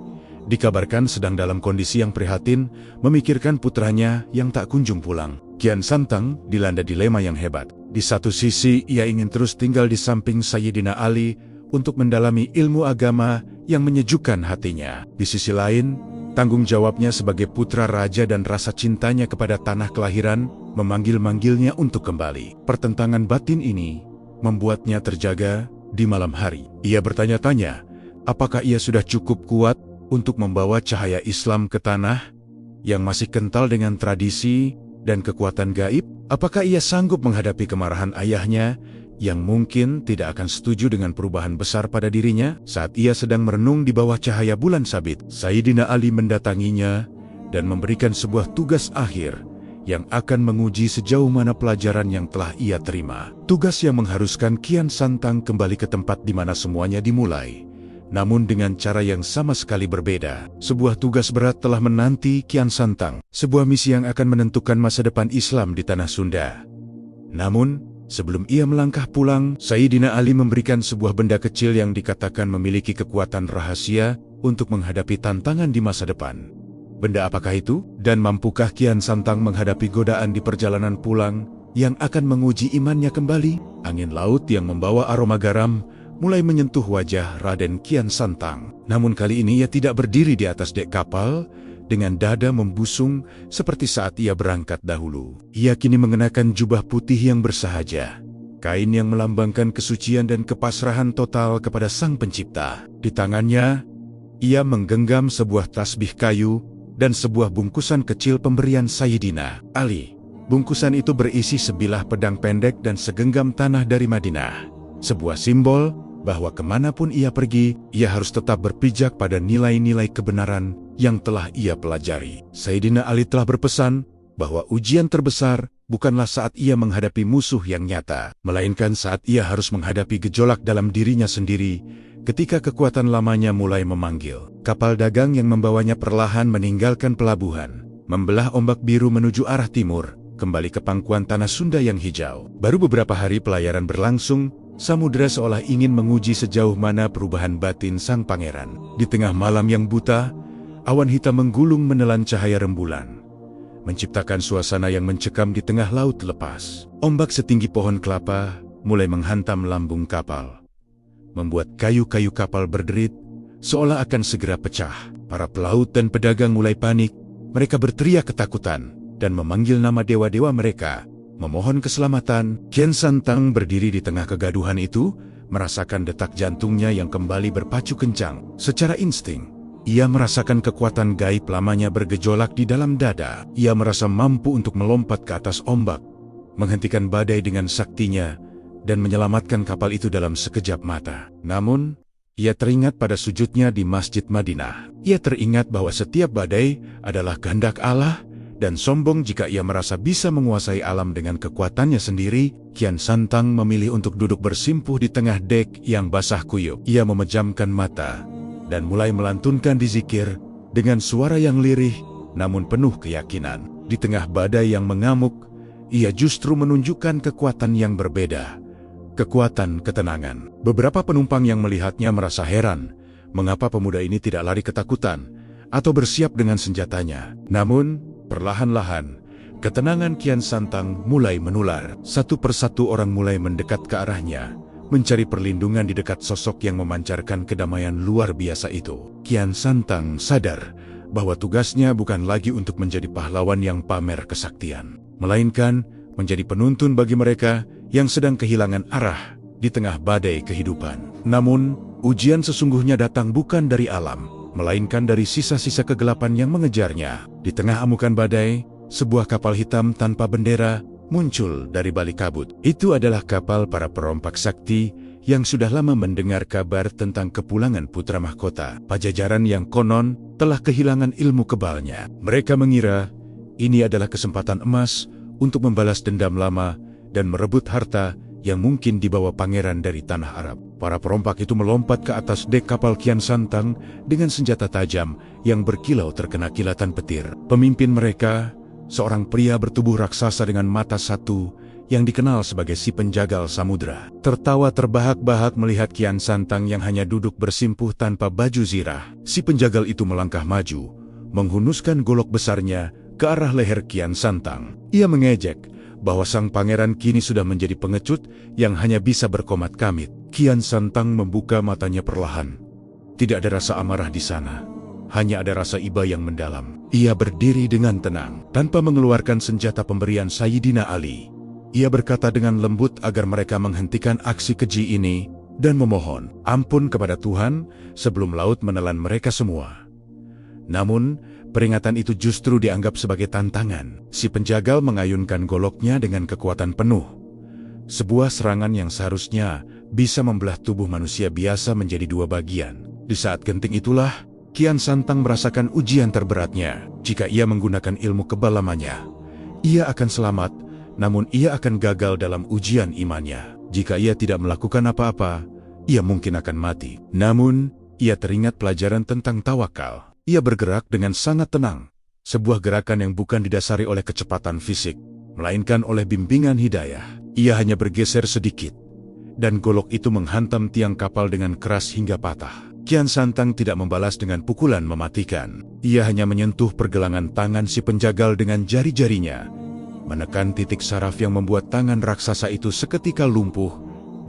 dikabarkan sedang dalam kondisi yang prihatin memikirkan putranya yang tak kunjung pulang. Kian Santang dilanda dilema yang hebat. Di satu sisi ia ingin terus tinggal di samping Sayyidina Ali untuk mendalami ilmu agama yang menyejukkan hatinya. Di sisi lain, tanggung jawabnya sebagai putra raja dan rasa cintanya kepada tanah kelahiran memanggil-manggilnya untuk kembali. Pertentangan batin ini membuatnya terjaga di malam hari. Ia bertanya-tanya, apakah ia sudah cukup kuat untuk membawa cahaya Islam ke tanah yang masih kental dengan tradisi dan kekuatan gaib? Apakah ia sanggup menghadapi kemarahan ayahnya yang mungkin tidak akan setuju dengan perubahan besar pada dirinya? Saat ia sedang merenung di bawah cahaya bulan sabit, Sayyidina Ali mendatanginya dan memberikan sebuah tugas akhir yang akan menguji sejauh mana pelajaran yang telah ia terima. Tugas yang mengharuskan Kian Santang kembali ke tempat di mana semuanya dimulai, namun dengan cara yang sama sekali berbeda. Sebuah tugas berat telah menanti Kian Santang, sebuah misi yang akan menentukan masa depan Islam di tanah Sunda. Namun, sebelum ia melangkah pulang, Sayyidina Ali memberikan sebuah benda kecil yang dikatakan memiliki kekuatan rahasia untuk menghadapi tantangan di masa depan. Benda apakah itu? Dan mampukah Kian Santang menghadapi godaan di perjalanan pulang yang akan menguji imannya kembali? Angin laut yang membawa aroma garam mulai menyentuh wajah Raden Kian Santang. Namun kali ini ia tidak berdiri di atas dek kapal dengan dada membusung seperti saat ia berangkat dahulu. Ia kini mengenakan jubah putih yang bersahaja, kain yang melambangkan kesucian dan kepasrahan total kepada Sang Pencipta. Di tangannya, ia menggenggam sebuah tasbih kayu dan sebuah bungkusan kecil pemberian Sayyidina Ali. Bungkusan itu berisi sebilah pedang pendek dan segenggam tanah dari Madinah. Sebuah simbol bahwa kemanapun ia pergi, ia harus tetap berpijak pada nilai-nilai kebenaran yang telah ia pelajari. Sayyidina Ali telah berpesan bahwa ujian terbesar bukanlah saat ia menghadapi musuh yang nyata, melainkan saat ia harus menghadapi gejolak dalam dirinya sendiri ketika kekuatan lamanya mulai memanggil. Kapal dagang yang membawanya perlahan meninggalkan pelabuhan, membelah ombak biru menuju arah timur, kembali ke pangkuan tanah Sunda yang hijau. Baru beberapa hari pelayaran berlangsung, samudera seolah ingin menguji sejauh mana perubahan batin sang pangeran. Di tengah malam yang buta, awan hitam menggulung menelan cahaya rembulan, menciptakan suasana yang mencekam di tengah laut lepas. Ombak setinggi pohon kelapa mulai menghantam lambung kapal, membuat kayu-kayu kapal berderit, seolah akan segera pecah. Para pelaut dan pedagang mulai panik. Mereka berteriak ketakutan dan memanggil nama dewa-dewa mereka, memohon keselamatan. Kian Santang berdiri di tengah kegaduhan itu, merasakan detak jantungnya yang kembali berpacu kencang. Secara insting, ia merasakan kekuatan gaib lamanya bergejolak di dalam dada. Ia merasa mampu untuk melompat ke atas ombak, menghentikan badai dengan saktinya, dan menyelamatkan kapal itu dalam sekejap mata. Namun, ia teringat pada sujudnya di Masjid Madinah. Ia teringat bahwa setiap badai adalah kehendak Allah, dan sombong jika ia merasa bisa menguasai alam dengan kekuatannya sendiri, Kian Santang memilih untuk duduk bersimpuh di tengah dek yang basah kuyup. Ia memejamkan mata dan mulai melantunkan dzikir dengan suara yang lirih namun penuh keyakinan. Di tengah badai yang mengamuk, ia justru menunjukkan kekuatan yang berbeda, kekuatan ketenangan. Beberapa penumpang yang melihatnya merasa heran, mengapa pemuda ini tidak lari ketakutan atau bersiap dengan senjatanya. Namun, perlahan-lahan, ketenangan Kian Santang mulai menular. Satu persatu orang mulai mendekat ke arahnya, mencari perlindungan di dekat sosok yang memancarkan kedamaian luar biasa itu. Kian Santang sadar bahwa tugasnya bukan lagi untuk menjadi pahlawan yang pamer kesaktian, melainkan menjadi penuntun bagi mereka yang sedang kehilangan arah di tengah badai kehidupan. Namun, ujian sesungguhnya datang bukan dari alam, melainkan dari sisa-sisa kegelapan yang mengejarnya. Di tengah amukan badai, sebuah kapal hitam tanpa bendera muncul dari balik kabut. Itu adalah kapal para perompak sakti yang sudah lama mendengar kabar tentang kepulangan putra mahkota Pajajaran yang konon telah kehilangan ilmu kebalnya. Mereka mengira ini adalah kesempatan emas untuk membalas dendam lama dan merebut harta yang mungkin dibawa pangeran dari tanah Arab. Para perompak itu melompat ke atas dek kapal Kian Santang dengan senjata tajam yang berkilau terkena kilatan petir. Pemimpin mereka, seorang pria bertubuh raksasa dengan mata satu yang dikenal sebagai si penjagal samudra, tertawa terbahak-bahak melihat Kian Santang yang hanya duduk bersimpuh tanpa baju zirah. Si penjagal itu melangkah maju, menghunuskan golok besarnya ke arah leher Kian Santang. Ia mengejek bahwa sang pangeran kini sudah menjadi pengecut yang hanya bisa berkomat kamit. Kian Santang membuka matanya perlahan. Tidak ada rasa amarah di sana, hanya ada rasa iba yang mendalam. Ia berdiri dengan tenang, tanpa mengeluarkan senjata pemberian Sayyidina Ali. Ia berkata dengan lembut agar mereka menghentikan aksi keji ini dan memohon ampun kepada Tuhan sebelum laut menelan mereka semua. Namun, peringatan itu justru dianggap sebagai tantangan. Si penjagal mengayunkan goloknya dengan kekuatan penuh. Sebuah serangan yang seharusnya bisa membelah tubuh manusia biasa menjadi dua bagian. Di saat genting itulah, Kian Santang merasakan ujian terberatnya. Jika ia menggunakan ilmu kebal lamanya, ia akan selamat, namun ia akan gagal dalam ujian imannya. Jika ia tidak melakukan apa-apa, ia mungkin akan mati. Namun, ia teringat pelajaran tentang tawakal. Ia bergerak dengan sangat tenang, sebuah gerakan yang bukan didasari oleh kecepatan fisik, melainkan oleh bimbingan hidayah. Ia hanya bergeser sedikit, dan golok itu menghantam tiang kapal dengan keras hingga patah. Kian Santang tidak membalas dengan pukulan mematikan. Ia hanya menyentuh pergelangan tangan si penjagal dengan jari-jarinya, menekan titik saraf yang membuat tangan raksasa itu seketika lumpuh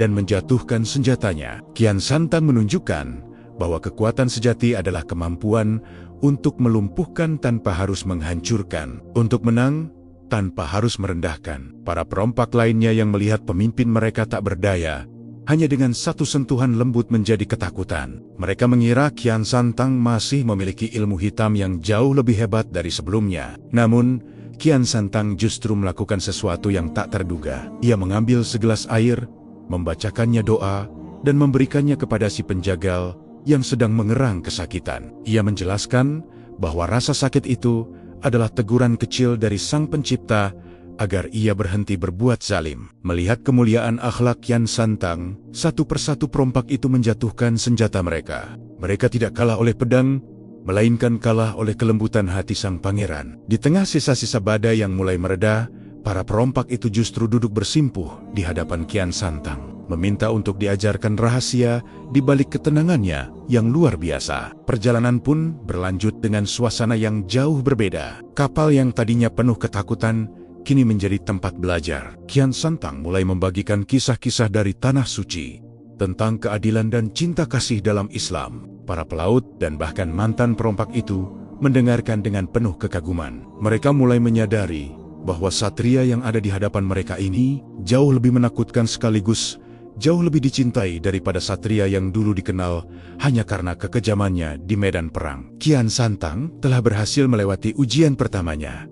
dan menjatuhkan senjatanya. Kian Santang menunjukkan bahwa kekuatan sejati adalah kemampuan untuk melumpuhkan tanpa harus menghancurkan, untuk menang tanpa harus merendahkan. Para perompak lainnya yang melihat pemimpin mereka tak berdaya, hanya dengan satu sentuhan lembut menjadi ketakutan. Mereka mengira Kian Santang masih memiliki ilmu hitam yang jauh lebih hebat dari sebelumnya. Namun, Kian Santang justru melakukan sesuatu yang tak terduga. Ia mengambil segelas air, membacakannya doa, dan memberikannya kepada si penjagal yang sedang mengerang kesakitan. Ia menjelaskan bahwa rasa sakit itu adalah teguran kecil dari Sang Pencipta agar ia berhenti berbuat zalim. Melihat kemuliaan akhlak Kian Santang, satu persatu perompak itu menjatuhkan senjata mereka. Mereka tidak kalah oleh pedang, melainkan kalah oleh kelembutan hati sang pangeran. Di tengah sisa-sisa badai yang mulai mereda, para perompak itu justru duduk bersimpuh di hadapan Kian Santang, meminta untuk diajarkan rahasia di balik ketenangannya yang luar biasa. Perjalanan pun berlanjut dengan suasana yang jauh berbeda. Kapal yang tadinya penuh ketakutan kini menjadi tempat belajar. Kian Santang mulai membagikan kisah-kisah dari Tanah Suci tentang keadilan dan cinta kasih dalam Islam. Para pelaut dan bahkan mantan perompak itu mendengarkan dengan penuh kekaguman. Mereka mulai menyadari bahwa satria yang ada di hadapan mereka ini jauh lebih menakutkan sekaligus jauh lebih dicintai daripada satria yang dulu dikenal hanya karena kekejamannya di medan perang. Kian Santang telah berhasil melewati ujian pertamanya,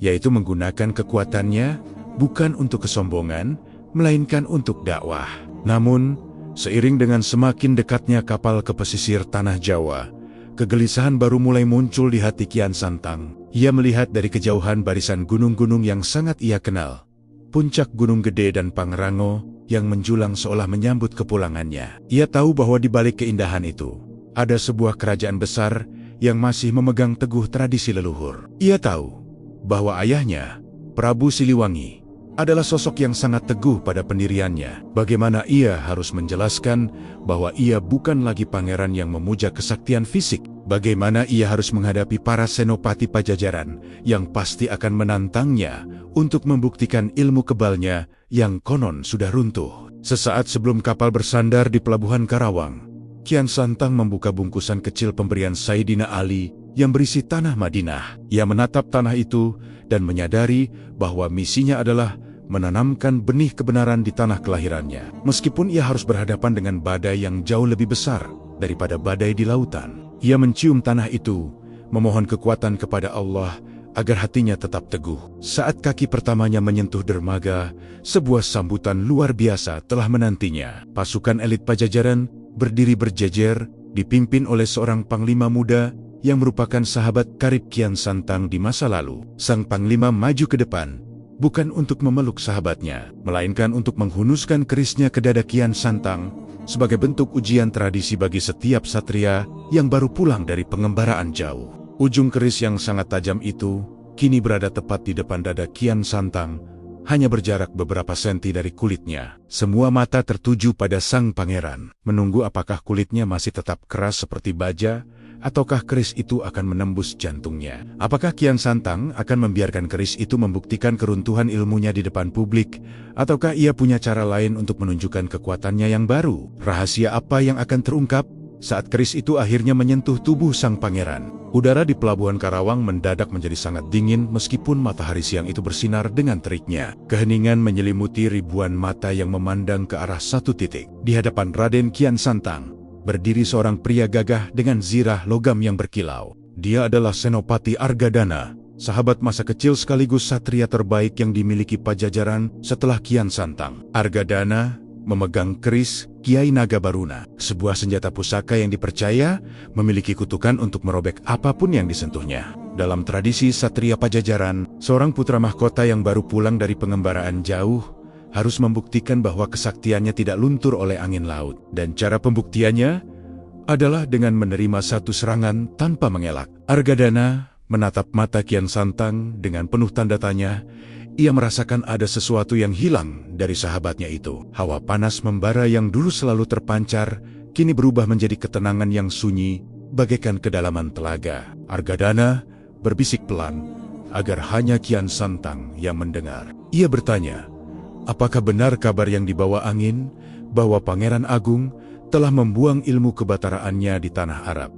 yaitu menggunakan kekuatannya bukan untuk kesombongan, melainkan untuk dakwah. Namun, seiring dengan semakin dekatnya kapal ke pesisir tanah Jawa, kegelisahan baru mulai muncul di hati Kian Santang. Ia melihat dari kejauhan barisan gunung-gunung yang sangat ia kenal. Puncak Gunung Gede dan Pangrango yang menjulang seolah menyambut kepulangannya. Ia tahu bahwa di balik keindahan itu, ada sebuah kerajaan besar yang masih memegang teguh tradisi leluhur. Ia tahu bahwa ayahnya, Prabu Siliwangi, adalah sosok yang sangat teguh pada pendiriannya. Bagaimana ia harus menjelaskan bahwa ia bukan lagi pangeran yang memuja kesaktian fisik? Bagaimana ia harus menghadapi para senopati Pajajaran yang pasti akan menantangnya untuk membuktikan ilmu kebalnya yang konon sudah runtuh? Sesaat sebelum kapal bersandar di pelabuhan Karawang, Kian Santang membuka bungkusan kecil pemberian Sayyidina Ali yang berisi tanah Madinah. Ia menatap tanah itu dan menyadari bahwa misinya adalah menanamkan benih kebenaran di tanah kelahirannya. Meskipun ia harus berhadapan dengan badai yang jauh lebih besar daripada badai di lautan. Ia mencium tanah itu, memohon kekuatan kepada Allah agar hatinya tetap teguh. Saat kaki pertamanya menyentuh dermaga, sebuah sambutan luar biasa telah menantinya. Pasukan elit Pajajaran berdiri berjejer, dipimpin oleh seorang panglima muda yang merupakan sahabat karib Kian Santang di masa lalu. Sang panglima maju ke depan, bukan untuk memeluk sahabatnya, melainkan untuk menghunuskan kerisnya ke dada Kian Santang sebagai bentuk ujian tradisi bagi setiap satria yang baru pulang dari pengembaraan jauh. Ujung keris yang sangat tajam itu kini berada tepat di depan dada Kian Santang, hanya berjarak beberapa senti dari kulitnya. Semua mata tertuju pada sang pangeran, menunggu apakah kulitnya masih tetap keras seperti baja, ataukah keris itu akan menembus jantungnya. Apakah Kian Santang akan membiarkan keris itu membuktikan keruntuhan ilmunya di depan publik, ataukah ia punya cara lain untuk menunjukkan kekuatannya yang baru? Rahasia apa yang akan terungkap saat keris itu akhirnya menyentuh tubuh sang pangeran? Udara di pelabuhan Karawang mendadak menjadi sangat dingin meskipun matahari siang itu bersinar dengan teriknya. Keheningan menyelimuti ribuan mata yang memandang ke arah satu titik. Di hadapan Raden Kian Santang berdiri seorang pria gagah dengan zirah logam yang berkilau. Dia adalah Senopati Argadana, sahabat masa kecil sekaligus satria terbaik yang dimiliki Pajajaran setelah Kian Santang. Argadana memegang keris Kiai Nagabaruna, sebuah senjata pusaka yang dipercaya memiliki kutukan untuk merobek apapun yang disentuhnya. Dalam tradisi satria Pajajaran, seorang putra mahkota yang baru pulang dari pengembaraan jauh harus membuktikan bahwa kesaktiannya tidak luntur oleh angin laut. Dan cara pembuktiannya adalah dengan menerima satu serangan tanpa mengelak. Argadana menatap mata Kian Santang dengan penuh tanda tanya. Ia merasakan ada sesuatu yang hilang dari sahabatnya itu. Hawa panas membara yang dulu selalu terpancar, kini berubah menjadi ketenangan yang sunyi, bagaikan kedalaman telaga. Argadana berbisik pelan, agar hanya Kian Santang yang mendengar. Ia bertanya, apakah benar kabar yang dibawa angin, bahwa Pangeran Agung telah membuang ilmu kebataraannya di tanah Arab?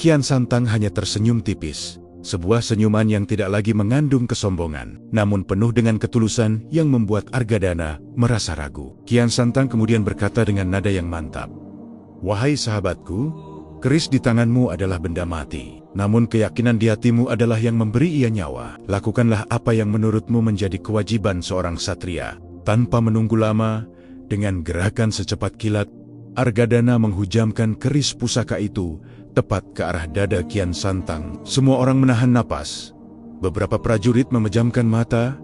Kian Santang hanya tersenyum tipis. Sebuah senyuman yang tidak lagi mengandung kesombongan, namun penuh dengan ketulusan yang membuat Argadana merasa ragu. Kian Santang kemudian berkata dengan nada yang mantap, "Wahai sahabatku, keris di tanganmu adalah benda mati, namun keyakinan di hatimu adalah yang memberi ia nyawa. Lakukanlah apa yang menurutmu menjadi kewajiban seorang satria." Tanpa menunggu lama, dengan gerakan secepat kilat, Argadana menghujamkan keris pusaka itu tepat ke arah dada Kian Santang. Semua orang menahan napas. Beberapa prajurit memejamkan mata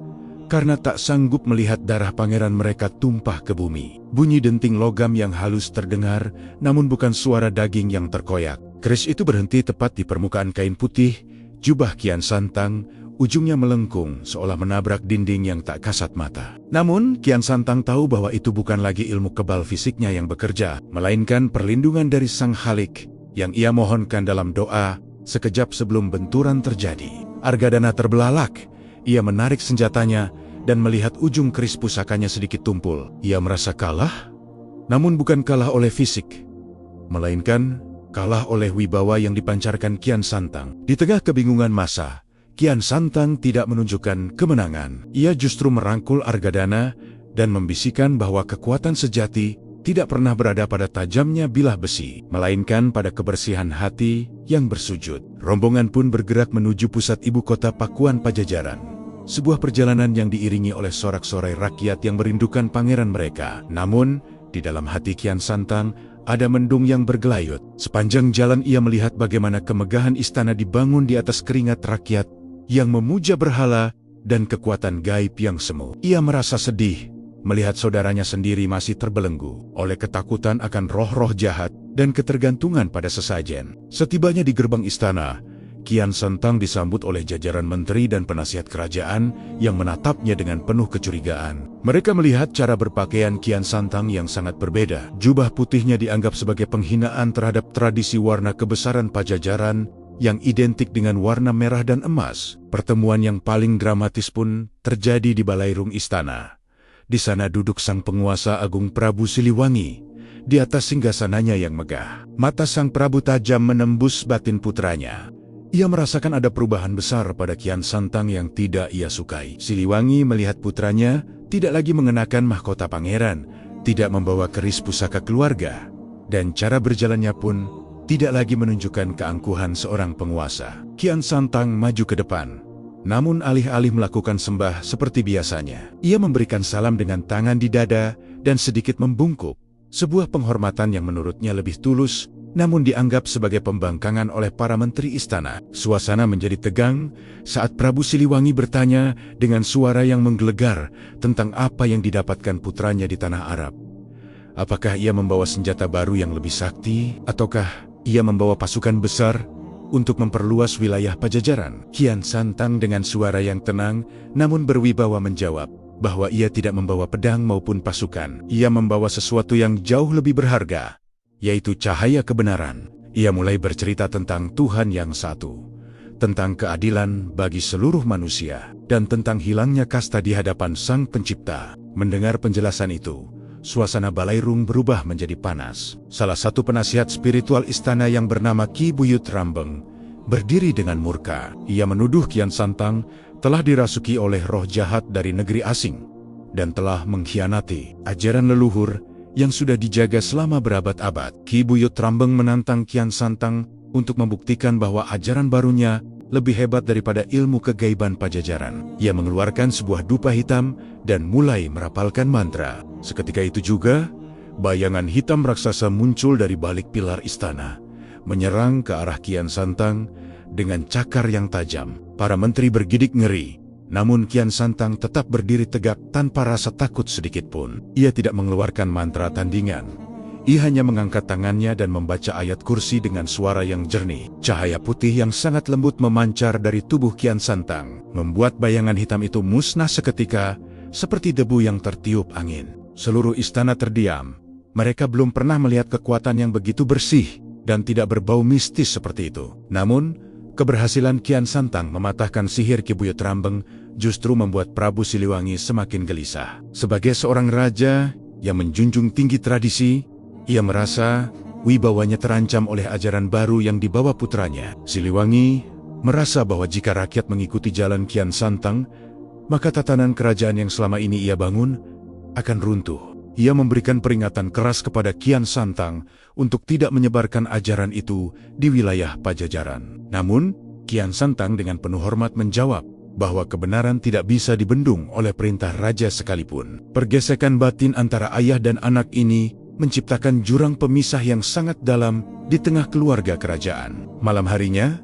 karena tak sanggup melihat darah pangeran mereka tumpah ke bumi. Bunyi denting logam yang halus terdengar, namun bukan suara daging yang terkoyak. Keris itu berhenti tepat di permukaan kain putih, jubah Kian Santang, ujungnya melengkung seolah menabrak dinding yang tak kasat mata. Namun, Kian Santang tahu bahwa itu bukan lagi ilmu kebal fisiknya yang bekerja, melainkan perlindungan dari Sang Khalik yang ia mohonkan dalam doa sekejap sebelum benturan terjadi. Argadana terbelalak. Ia menarik senjatanya dan melihat ujung keris pusakanya sedikit tumpul. Ia merasa kalah, namun bukan kalah oleh fisik, melainkan kalah oleh wibawa yang dipancarkan Kian Santang. Di tengah kebingungan massa, Kian Santang tidak menunjukkan kemenangan. Ia justru merangkul Argadana dan membisikkan bahwa kekuatan sejati tidak pernah berada pada tajamnya bilah besi, melainkan pada kebersihan hati yang bersujud. Rombongan pun bergerak menuju pusat ibu kota Pakuan Pajajaran. Sebuah perjalanan yang diiringi oleh sorak-sorai rakyat yang merindukan pangeran mereka. Namun, di dalam hati Kian Santang ada mendung yang bergelayut. Sepanjang jalan ia melihat bagaimana kemegahan istana dibangun di atas keringat rakyat yang memuja berhala, dan kekuatan gaib yang semu. Ia merasa sedih melihat saudaranya sendiri masih terbelenggu oleh ketakutan akan roh-roh jahat dan ketergantungan pada sesajen. Setibanya di gerbang istana, Kian Santang disambut oleh jajaran menteri dan penasihat kerajaan yang menatapnya dengan penuh kecurigaan. Mereka melihat cara berpakaian Kian Santang yang sangat berbeda. Jubah putihnya dianggap sebagai penghinaan terhadap tradisi warna kebesaran Pajajaran yang identik dengan warna merah dan emas. Pertemuan yang paling dramatis pun terjadi di balairung istana. Di sana duduk sang penguasa agung Prabu Siliwangi, di atas singgasananya yang megah. Mata sang Prabu tajam menembus batin putranya. Ia merasakan ada perubahan besar pada Kian Santang yang tidak ia sukai. Siliwangi melihat putranya tidak lagi mengenakan mahkota pangeran, tidak membawa keris pusaka keluarga, dan cara berjalannya pun tidak lagi menunjukkan keangkuhan seorang penguasa. Kian Santang maju ke depan, namun alih-alih melakukan sembah seperti biasanya, ia memberikan salam dengan tangan di dada dan sedikit membungkuk, sebuah penghormatan yang menurutnya lebih tulus, namun dianggap sebagai pembangkangan oleh para menteri istana. Suasana menjadi tegang saat Prabu Siliwangi bertanya dengan suara yang menggelegar tentang apa yang didapatkan putranya di tanah Arab. Apakah ia membawa senjata baru yang lebih sakti, ataukah ia membawa pasukan besar untuk memperluas wilayah Pajajaran? Kian Santang dengan suara yang tenang namun berwibawa menjawab bahwa ia tidak membawa pedang maupun pasukan. Ia membawa sesuatu yang jauh lebih berharga, yaitu cahaya kebenaran. Ia mulai bercerita tentang Tuhan yang satu, tentang keadilan bagi seluruh manusia, dan tentang hilangnya kasta di hadapan Sang Pencipta. Mendengar penjelasan itu, suasana balairung berubah menjadi panas. Salah satu penasihat spiritual istana yang bernama Ki Buyut Rambeng berdiri dengan murka. Ia menuduh Kian Santang telah dirasuki oleh roh jahat dari negeri asing dan telah mengkhianati ajaran leluhur yang sudah dijaga selama berabad-abad. Ki Buyut Rambeng menantang Kian Santang untuk membuktikan bahwa ajaran barunya lebih hebat daripada ilmu kegaiban Pajajaran. Ia mengeluarkan sebuah dupa hitam dan mulai merapalkan mantra. Seketika itu juga, bayangan hitam raksasa muncul dari balik pilar istana, menyerang ke arah Kian Santang dengan cakar yang tajam. Para menteri bergidik ngeri, namun Kian Santang tetap berdiri tegak tanpa rasa takut sedikit pun. Ia tidak mengeluarkan mantra tandingan. Ia hanya mengangkat tangannya dan membaca ayat kursi dengan suara yang jernih. Cahaya putih yang sangat lembut memancar dari tubuh Kian Santang, membuat bayangan hitam itu musnah seketika, seperti debu yang tertiup angin. Seluruh istana terdiam. Mereka belum pernah melihat kekuatan yang begitu bersih dan tidak berbau mistis seperti itu. Namun, keberhasilan Kian Santang mematahkan sihir Ki Buyut Rambeng justru membuat Prabu Siliwangi semakin gelisah. Sebagai seorang raja yang menjunjung tinggi tradisi, ia merasa wibawanya terancam oleh ajaran baru yang dibawa putranya. Siliwangi merasa bahwa jika rakyat mengikuti jalan Kian Santang, maka tatanan kerajaan yang selama ini ia bangun akan runtuh. Ia memberikan peringatan keras kepada Kian Santang untuk tidak menyebarkan ajaran itu di wilayah Pajajaran. Namun, Kian Santang dengan penuh hormat menjawab bahwa kebenaran tidak bisa dibendung oleh perintah raja sekalipun. Pergesekan batin antara ayah dan anak ini menciptakan jurang pemisah yang sangat dalam di tengah keluarga kerajaan. Malam harinya,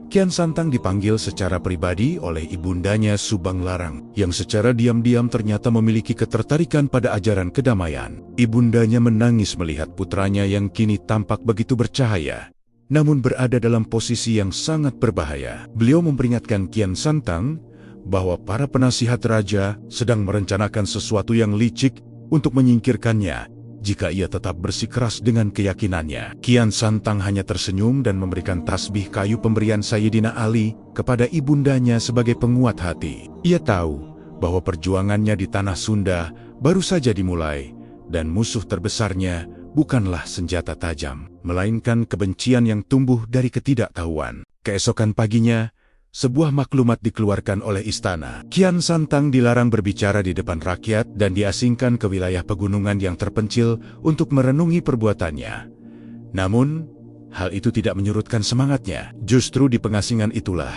Kian Santang dipanggil secara pribadi oleh ibundanya Subang Larang, yang secara diam-diam ternyata memiliki ketertarikan pada ajaran kedamaian. Ibundanya menangis melihat putranya yang kini tampak begitu bercahaya, namun berada dalam posisi yang sangat berbahaya. Beliau memperingatkan Kian Santang bahwa para penasihat raja sedang merencanakan sesuatu yang licik untuk menyingkirkannya jika ia tetap bersikeras dengan keyakinannya. Kian Santang hanya tersenyum dan memberikan tasbih kayu pemberian Sayyidina Ali kepada ibundanya sebagai penguat hati. Ia tahu bahwa perjuangannya di tanah Sunda baru saja dimulai, dan musuh terbesarnya bukanlah senjata tajam, melainkan kebencian yang tumbuh dari ketidaktahuan. Keesokan paginya, sebuah maklumat dikeluarkan oleh istana. Kian Santang dilarang berbicara di depan rakyat dan diasingkan ke wilayah pegunungan yang terpencil untuk merenungi perbuatannya. Namun, hal itu tidak menyurutkan semangatnya. Justru di pengasingan itulah,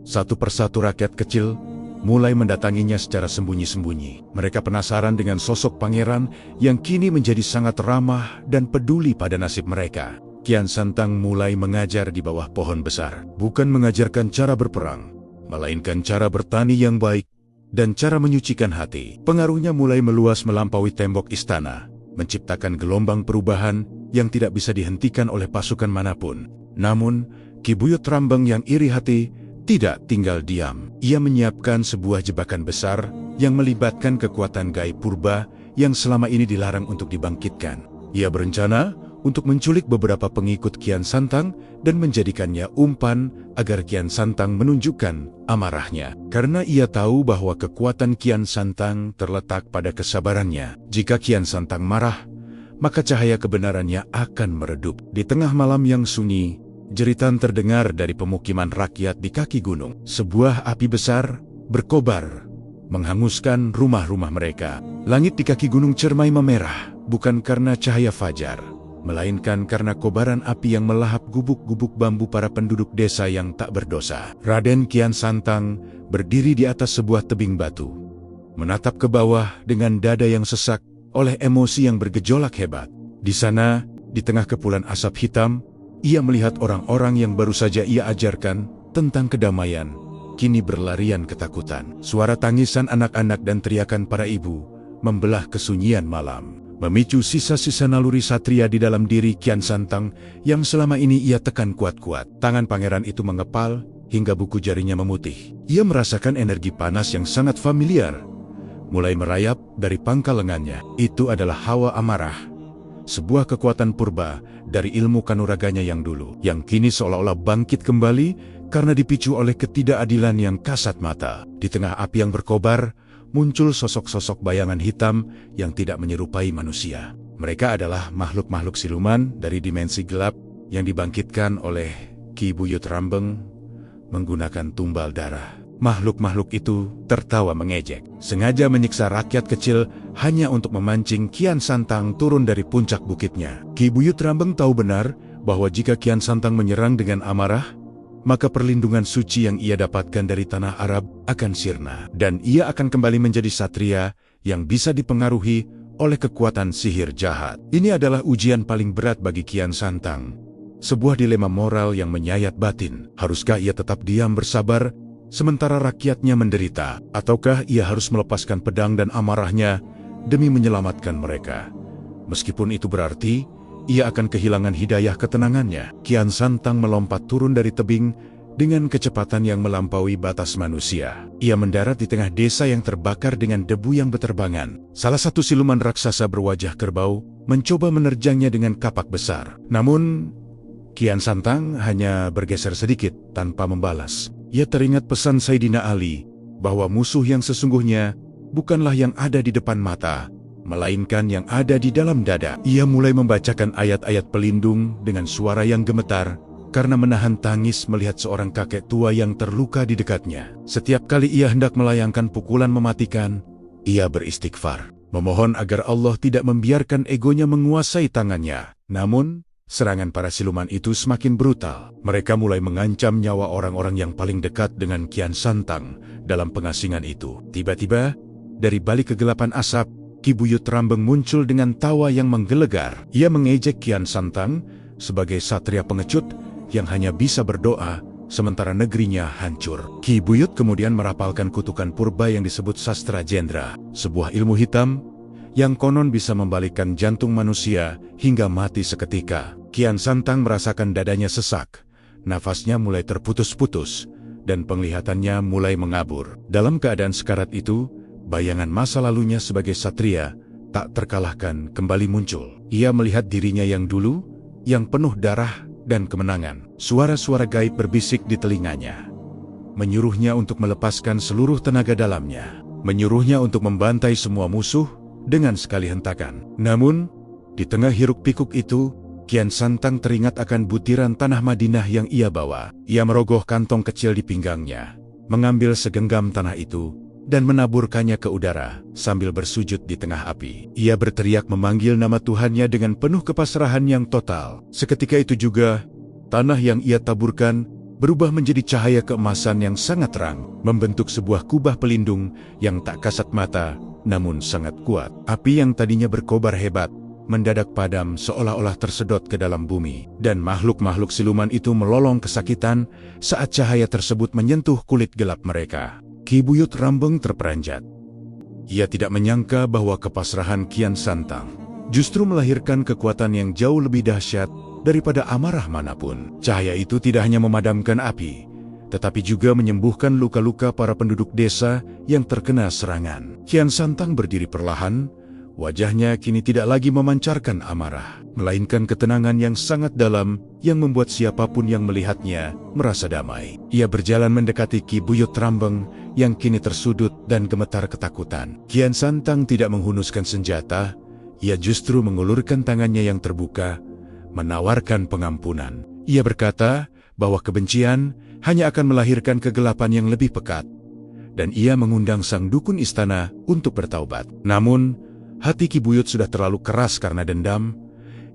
satu persatu rakyat kecil mulai mendatanginya secara sembunyi-sembunyi. Mereka penasaran dengan sosok pangeran yang kini menjadi sangat ramah dan peduli pada nasib mereka. Kian Santang mulai mengajar di bawah pohon besar. Bukan mengajarkan cara berperang, melainkan cara bertani yang baik dan cara menyucikan hati. Pengaruhnya mulai meluas melampaui tembok istana, menciptakan gelombang perubahan yang tidak bisa dihentikan oleh pasukan manapun. Namun, Ki Buyut Rambeng yang iri hati tidak tinggal diam. Ia menyiapkan sebuah jebakan besar yang melibatkan kekuatan gaib purba yang selama ini dilarang untuk dibangkitkan. Ia berencana untuk menculik beberapa pengikut Kian Santang dan menjadikannya umpan agar Kian Santang menunjukkan amarahnya. Karena ia tahu bahwa kekuatan Kian Santang terletak pada kesabarannya. Jika Kian Santang marah, maka cahaya kebenarannya akan meredup. Di tengah malam yang sunyi, jeritan terdengar dari pemukiman rakyat di kaki gunung. Sebuah api besar berkobar, menghanguskan rumah-rumah mereka. Langit di kaki gunung Cermai memerah, bukan karena cahaya fajar, melainkan karena kobaran api yang melahap gubuk-gubuk bambu para penduduk desa yang tak berdosa. Raden Kian Santang berdiri di atas sebuah tebing batu, menatap ke bawah dengan dada yang sesak oleh emosi yang bergejolak hebat. Di sana, di tengah kepulan asap hitam, ia melihat orang-orang yang baru saja ia ajarkan tentang kedamaian, kini berlarian ketakutan. Suara tangisan anak-anak dan teriakan para ibu membelah kesunyian malam, memicu sisa-sisa naluri satria di dalam diri Kian Santang yang selama ini ia tekan kuat-kuat. Tangan pangeran itu mengepal hingga buku jarinya memutih. Ia merasakan energi panas yang sangat familiar, mulai merayap dari pangkal lengannya. Itu adalah hawa amarah, sebuah kekuatan purba dari ilmu kanuraganya yang dulu, yang kini seolah-olah bangkit kembali karena dipicu oleh ketidakadilan yang kasat mata. Di tengah api yang berkobar, muncul sosok-sosok bayangan hitam yang tidak menyerupai manusia. Mereka adalah makhluk-makhluk siluman dari dimensi gelap yang dibangkitkan oleh Ki Buyut Rambeng menggunakan tumbal darah. Makhluk-makhluk itu tertawa mengejek, sengaja menyiksa rakyat kecil hanya untuk memancing Kian Santang turun dari puncak bukitnya. Ki Buyut Rambeng tahu benar bahwa jika Kian Santang menyerang dengan amarah, maka perlindungan suci yang ia dapatkan dari tanah Arab akan sirna, dan ia akan kembali menjadi satria yang bisa dipengaruhi oleh kekuatan sihir jahat. Ini adalah ujian paling berat bagi Kian Santang, sebuah dilema moral yang menyayat batin. Haruskah ia tetap diam bersabar sementara rakyatnya menderita, ataukah ia harus melepaskan pedang dan amarahnya demi menyelamatkan mereka? Meskipun itu berarti ia akan kehilangan hidayah ketenangannya. Kian Santang melompat turun dari tebing dengan kecepatan yang melampaui batas manusia. Ia mendarat di tengah desa yang terbakar dengan debu yang beterbangan. Salah satu siluman raksasa berwajah kerbau mencoba menerjangnya dengan kapak besar. Namun, Kian Santang hanya bergeser sedikit tanpa membalas. Ia teringat pesan Sayyidina Ali bahwa musuh yang sesungguhnya bukanlah yang ada di depan mata, melainkan yang ada di dalam dada. Ia mulai membacakan ayat-ayat pelindung dengan suara yang gemetar karena menahan tangis melihat seorang kakek tua yang terluka di dekatnya. Setiap kali ia hendak melayangkan pukulan mematikan, ia beristighfar, memohon agar Allah tidak membiarkan egonya menguasai tangannya. Namun, serangan para siluman itu semakin brutal. Mereka mulai mengancam nyawa orang-orang yang paling dekat dengan Kian Santang dalam pengasingan itu. Tiba-tiba, dari balik kegelapan asap, Ki Buyut Rambeng muncul dengan tawa yang menggelegar. Ia mengejek Kian Santang sebagai satria pengecut yang hanya bisa berdoa sementara negerinya hancur. Ki Buyut kemudian merapalkan kutukan purba yang disebut Sastra Jendra, sebuah ilmu hitam yang konon bisa membalikkan jantung manusia hingga mati seketika. Kian Santang merasakan dadanya sesak, nafasnya mulai terputus-putus, dan penglihatannya mulai mengabur. Dalam keadaan sekarat itu, bayangan masa lalunya sebagai satria tak terkalahkan kembali muncul. Ia melihat dirinya yang dulu, yang penuh darah dan kemenangan. Suara-suara gaib berbisik di telinganya, menyuruhnya untuk melepaskan seluruh tenaga dalamnya, menyuruhnya untuk membantai semua musuh dengan sekali hentakan. Namun, di tengah hiruk-pikuk itu, Kian Santang teringat akan butiran tanah Madinah yang ia bawa. Ia merogoh kantong kecil di pinggangnya, mengambil segenggam tanah itu, dan menaburkannya ke udara sambil bersujud di tengah api. Ia berteriak memanggil nama Tuhannya dengan penuh kepasrahan yang total. Seketika itu juga, tanah yang ia taburkan berubah menjadi cahaya keemasan yang sangat terang, membentuk sebuah kubah pelindung yang tak kasat mata, namun sangat kuat. Api yang tadinya berkobar hebat, mendadak padam seolah-olah tersedot ke dalam bumi, dan makhluk-makhluk siluman itu melolong kesakitan saat cahaya tersebut menyentuh kulit gelap mereka. Ki Buyut Rambeng terperanjat. Ia tidak menyangka bahwa kepasrahan Kian Santang justru melahirkan kekuatan yang jauh lebih dahsyat daripada amarah manapun. Cahaya itu tidak hanya memadamkan api, tetapi juga menyembuhkan luka-luka para penduduk desa yang terkena serangan. Kian Santang berdiri perlahan, wajahnya kini tidak lagi memancarkan amarah, melainkan ketenangan yang sangat dalam yang membuat siapapun yang melihatnya merasa damai. Ia berjalan mendekati Ki Buyut Rambeng yang kini tersudut dan gemetar ketakutan. Kian Santang tidak menghunuskan senjata, ia justru mengulurkan tangannya yang terbuka, menawarkan pengampunan. Ia berkata bahwa kebencian hanya akan melahirkan kegelapan yang lebih pekat, dan ia mengundang sang dukun istana untuk bertaubat. Namun, hati Ki Buyut sudah terlalu keras karena dendam.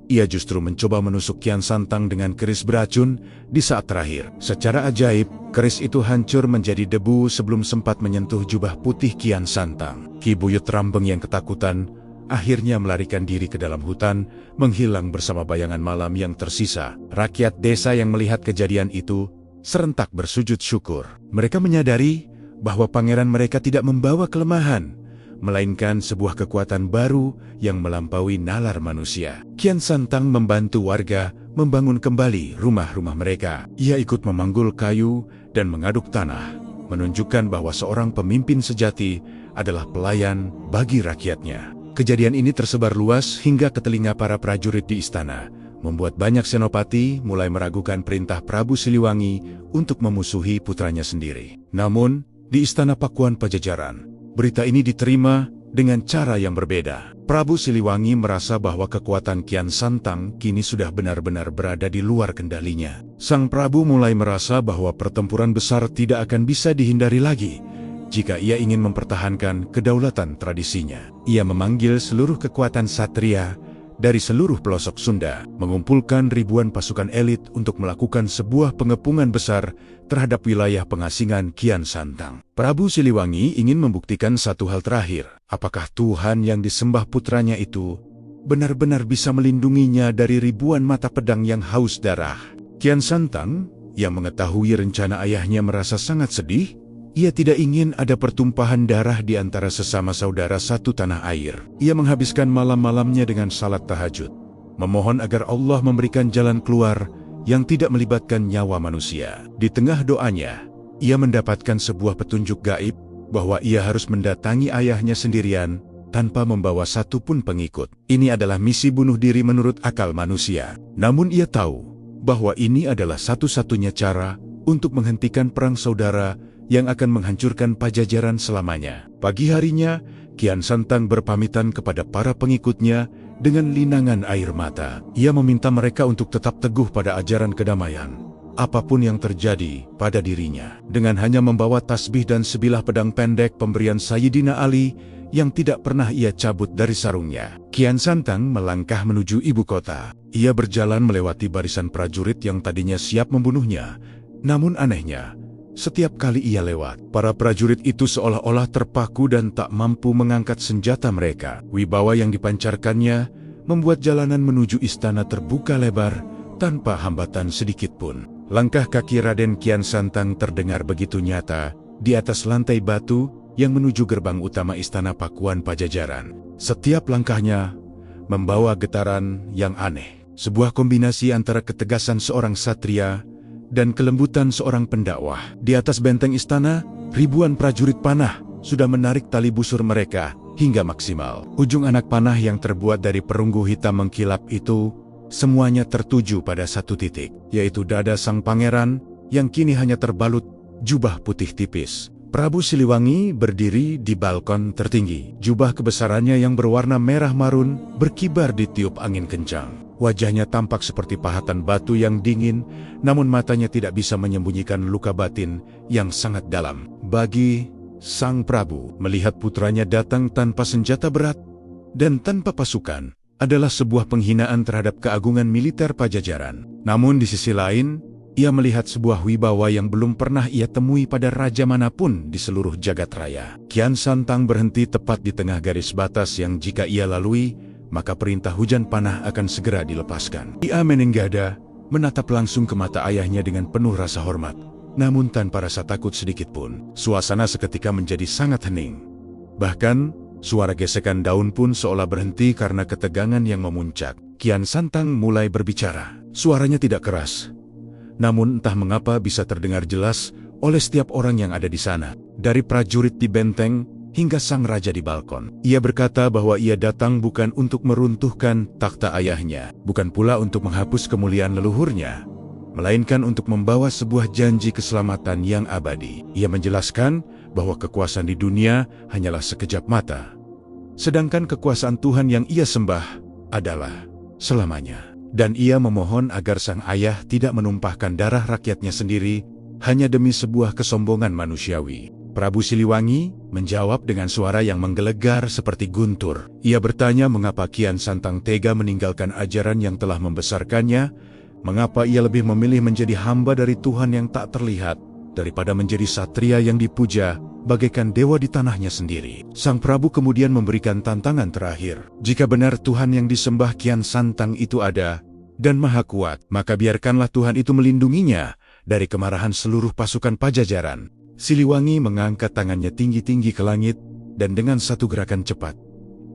Ia justru mencoba menusuk Kian Santang dengan keris beracun di saat terakhir. Secara ajaib, keris itu hancur menjadi debu sebelum sempat menyentuh jubah putih Kian Santang. Ki Buyut Rambeng yang ketakutan akhirnya melarikan diri ke dalam hutan, menghilang bersama bayangan malam yang tersisa. Rakyat desa yang melihat kejadian itu serentak bersujud syukur. Mereka menyadari bahwa pangeran mereka tidak membawa kelemahan, melainkan sebuah kekuatan baru yang melampaui nalar manusia. Kian Santang membantu warga membangun kembali rumah-rumah mereka. Ia ikut memanggul kayu dan mengaduk tanah, menunjukkan bahwa seorang pemimpin sejati adalah pelayan bagi rakyatnya. Kejadian ini tersebar luas hingga ke telinga para prajurit di istana, membuat banyak senopati mulai meragukan perintah Prabu Siliwangi untuk memusuhi putranya sendiri. Namun, di istana Pakuan Pajajaran, berita ini diterima dengan cara yang berbeda. Prabu Siliwangi merasa bahwa kekuatan Kian Santang kini sudah benar-benar berada di luar kendalinya. Sang Prabu mulai merasa bahwa pertempuran besar tidak akan bisa dihindari lagi jika ia ingin mempertahankan kedaulatan tradisinya. Ia memanggil seluruh kekuatan satria dari seluruh pelosok Sunda, mengumpulkan ribuan pasukan elit untuk melakukan sebuah pengepungan besar terhadap wilayah pengasingan Kian Santang. Prabu Siliwangi ingin membuktikan satu hal terakhir. Apakah Tuhan yang disembah putranya itu benar-benar bisa melindunginya dari ribuan mata pedang yang haus darah? Kian Santang yang mengetahui rencana ayahnya merasa sangat sedih. Ia tidak ingin ada pertumpahan darah di antara sesama saudara satu tanah air. Ia menghabiskan malam-malamnya dengan salat tahajud, memohon agar Allah memberikan jalan keluar yang tidak melibatkan nyawa manusia. Di tengah doanya, ia mendapatkan sebuah petunjuk gaib bahwa ia harus mendatangi ayahnya sendirian tanpa membawa satupun pengikut. Ini adalah misi bunuh diri menurut akal manusia. Namun ia tahu bahwa ini adalah satu-satunya cara untuk menghentikan perang saudara yang akan menghancurkan Pajajaran selamanya. Pagi harinya, Kian Santang berpamitan kepada para pengikutnya dengan linangan air mata. Ia meminta mereka untuk tetap teguh pada ajaran kedamaian, apapun yang terjadi pada dirinya. Dengan hanya membawa tasbih dan sebilah pedang pendek pemberian Sayyidina Ali yang tidak pernah ia cabut dari sarungnya, Kian Santang melangkah menuju ibu kota. Ia berjalan melewati barisan prajurit yang tadinya siap membunuhnya. Namun anehnya, setiap kali ia lewat, para prajurit itu seolah-olah terpaku dan tak mampu mengangkat senjata mereka. Wibawa yang dipancarkannya membuat jalanan menuju istana terbuka lebar tanpa hambatan sedikit pun. Langkah kaki Raden Kian Santang terdengar begitu nyata di atas lantai batu yang menuju gerbang utama istana Pakuan Pajajaran. Setiap langkahnya membawa getaran yang aneh, sebuah kombinasi antara ketegasan seorang satria dan kelembutan seorang pendakwah. Di atas benteng istana, ribuan prajurit panah sudah menarik tali busur mereka hingga maksimal. Ujung anak panah yang terbuat dari perunggu hitam mengkilap itu, semuanya tertuju pada satu titik, yaitu dada sang pangeran yang kini hanya terbalut jubah putih tipis. Prabu Siliwangi berdiri di balkon tertinggi. Jubah kebesarannya yang berwarna merah marun berkibar ditiup angin kencang. Wajahnya tampak seperti pahatan batu yang dingin, namun matanya tidak bisa menyembunyikan luka batin yang sangat dalam. Bagi sang Prabu, melihat putranya datang tanpa senjata berat dan tanpa pasukan adalah sebuah penghinaan terhadap keagungan militer Pajajaran. Namun di sisi lain, ia melihat sebuah wibawa yang belum pernah ia temui pada raja manapun di seluruh jagat raya. Kian Santang berhenti tepat di tengah garis batas yang jika ia lalui, maka perintah hujan panah akan segera dilepaskan. Ia menenggada, menatap langsung ke mata ayahnya dengan penuh rasa hormat, namun tanpa rasa takut sedikit pun. Suasana seketika menjadi sangat hening. Bahkan, suara gesekan daun pun seolah berhenti karena ketegangan yang memuncak. Kian Santang mulai berbicara. Suaranya tidak keras, namun entah mengapa bisa terdengar jelas oleh setiap orang yang ada di sana. Dari prajurit di benteng hingga sang raja di balkon. Ia berkata bahwa ia datang bukan untuk meruntuhkan takhta ayahnya, bukan pula untuk menghapus kemuliaan leluhurnya, melainkan untuk membawa sebuah janji keselamatan yang abadi. Ia menjelaskan bahwa kekuasaan di dunia hanyalah sekejap mata, sedangkan kekuasaan Tuhan yang ia sembah adalah selamanya. Dan ia memohon agar sang ayah tidak menumpahkan darah rakyatnya sendiri hanya demi sebuah kesombongan manusiawi. Prabu Siliwangi menjawab dengan suara yang menggelegar seperti guntur. Ia bertanya mengapa Kian Santang tega meninggalkan ajaran yang telah membesarkannya, mengapa ia lebih memilih menjadi hamba dari Tuhan yang tak terlihat, daripada menjadi satria yang dipuja bagaikan dewa di tanahnya sendiri. Sang Prabu kemudian memberikan tantangan terakhir. Jika benar Tuhan yang disembah Kian Santang itu ada dan maha kuat, maka biarkanlah Tuhan itu melindunginya dari kemarahan seluruh pasukan Pajajaran. Siliwangi mengangkat tangannya tinggi-tinggi ke langit, dan dengan satu gerakan cepat,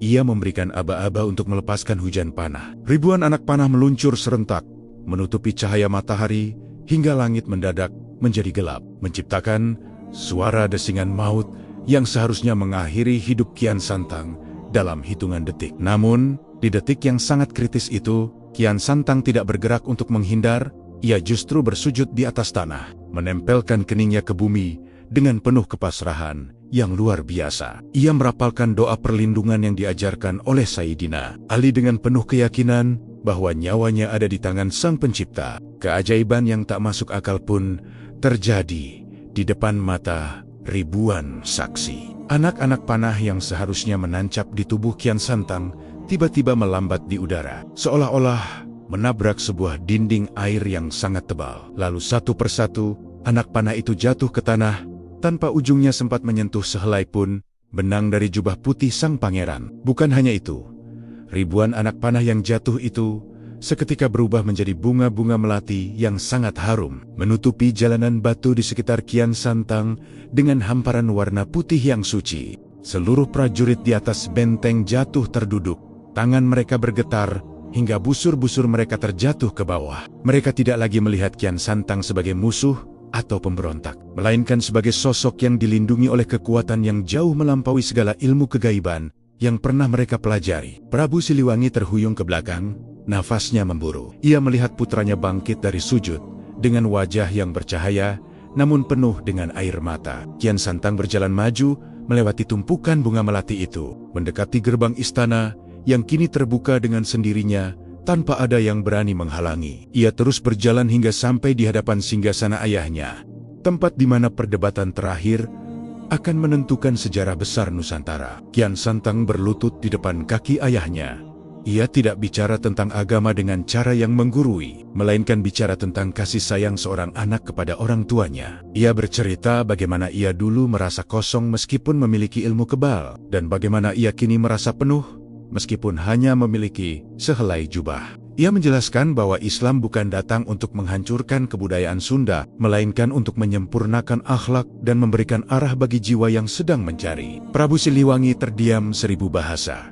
ia memberikan aba-aba untuk melepaskan hujan panah. Ribuan anak panah meluncur serentak, menutupi cahaya matahari, hingga langit mendadak menjadi gelap, menciptakan suara desingan maut yang seharusnya mengakhiri hidup Kian Santang dalam hitungan detik. Namun, di detik yang sangat kritis itu, Kian Santang tidak bergerak untuk menghindar. Ia justru bersujud di atas tanah, menempelkan keningnya ke bumi dengan penuh kepasrahan yang luar biasa. Ia merapalkan doa perlindungan yang diajarkan oleh Sayyidina Ali dengan penuh keyakinan bahwa nyawanya ada di tangan Sang Pencipta. Keajaiban yang tak masuk akal pun terjadi di depan mata ribuan saksi. Anak-anak panah yang seharusnya menancap di tubuh Kian Santang tiba-tiba melambat di udara, seolah-olah menabrak sebuah dinding air yang sangat tebal. Lalu satu persatu, anak panah itu jatuh ke tanah, tanpa ujungnya sempat menyentuh sehelai pun benang dari jubah putih sang pangeran. Bukan hanya itu, ribuan anak panah yang jatuh itu seketika berubah menjadi bunga-bunga melati yang sangat harum, menutupi jalanan batu di sekitar Kian Santang dengan hamparan warna putih yang suci. Seluruh prajurit di atas benteng jatuh terduduk, tangan mereka bergetar, hingga busur-busur mereka terjatuh ke bawah. Mereka tidak lagi melihat Kian Santang sebagai musuh atau pemberontak, melainkan sebagai sosok yang dilindungi oleh kekuatan yang jauh melampaui segala ilmu kegaiban yang pernah mereka pelajari. Prabu Siliwangi terhuyung ke belakang, nafasnya memburu. Ia melihat putranya bangkit dari sujud dengan wajah yang bercahaya, namun penuh dengan air mata. Kian Santang berjalan maju, melewati tumpukan bunga melati itu, mendekati gerbang istana yang kini terbuka dengan sendirinya, tanpa ada yang berani menghalangi. Ia terus berjalan hingga sampai di hadapan singgasana ayahnya, tempat di mana perdebatan terakhir akan menentukan sejarah besar Nusantara. Kian Santang berlutut di depan kaki ayahnya. Ia tidak bicara tentang agama dengan cara yang menggurui, melainkan bicara tentang kasih sayang seorang anak kepada orang tuanya. Ia bercerita bagaimana ia dulu merasa kosong meskipun memiliki ilmu kebal, dan bagaimana ia kini merasa penuh meskipun hanya memiliki sehelai jubah. Ia menjelaskan bahwa Islam bukan datang untuk menghancurkan kebudayaan Sunda, melainkan untuk menyempurnakan akhlak dan memberikan arah bagi jiwa yang sedang mencari. Prabu Siliwangi terdiam 1000 bahasa.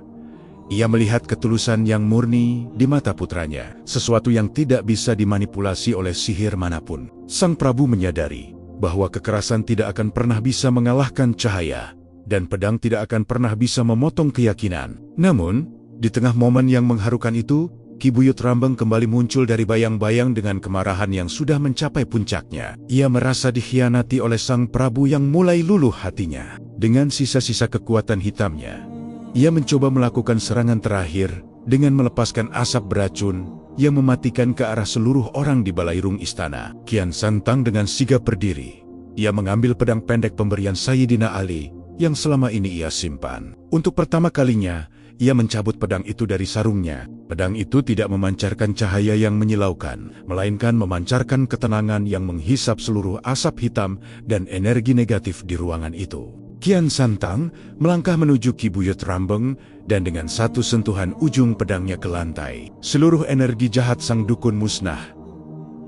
Ia melihat ketulusan yang murni di mata putranya, sesuatu yang tidak bisa dimanipulasi oleh sihir manapun. Sang Prabu menyadari bahwa kekerasan tidak akan pernah bisa mengalahkan cahaya, dan pedang tidak akan pernah bisa memotong keyakinan. Namun, di tengah momen yang mengharukan itu, Ki Buyut Rambang kembali muncul dari bayang-bayang dengan kemarahan yang sudah mencapai puncaknya. Ia merasa dikhianati oleh Sang Prabu yang mulai luluh hatinya. Dengan sisa-sisa kekuatan hitamnya, ia mencoba melakukan serangan terakhir dengan melepaskan asap beracun yang mematikan ke arah seluruh orang di balairung istana. Kian Santang dengan sigap berdiri. Ia mengambil pedang pendek pemberian Sayyidina Ali yang selama ini ia simpan. Untuk pertama kalinya, ia mencabut pedang itu dari sarungnya. Pedang itu tidak memancarkan cahaya yang menyilaukan, melainkan memancarkan ketenangan yang menghisap seluruh asap hitam dan energi negatif di ruangan itu. Kian Santang melangkah menuju Ki Buyut Rambeng dan dengan satu sentuhan ujung pedangnya ke lantai, seluruh energi jahat sang dukun musnah,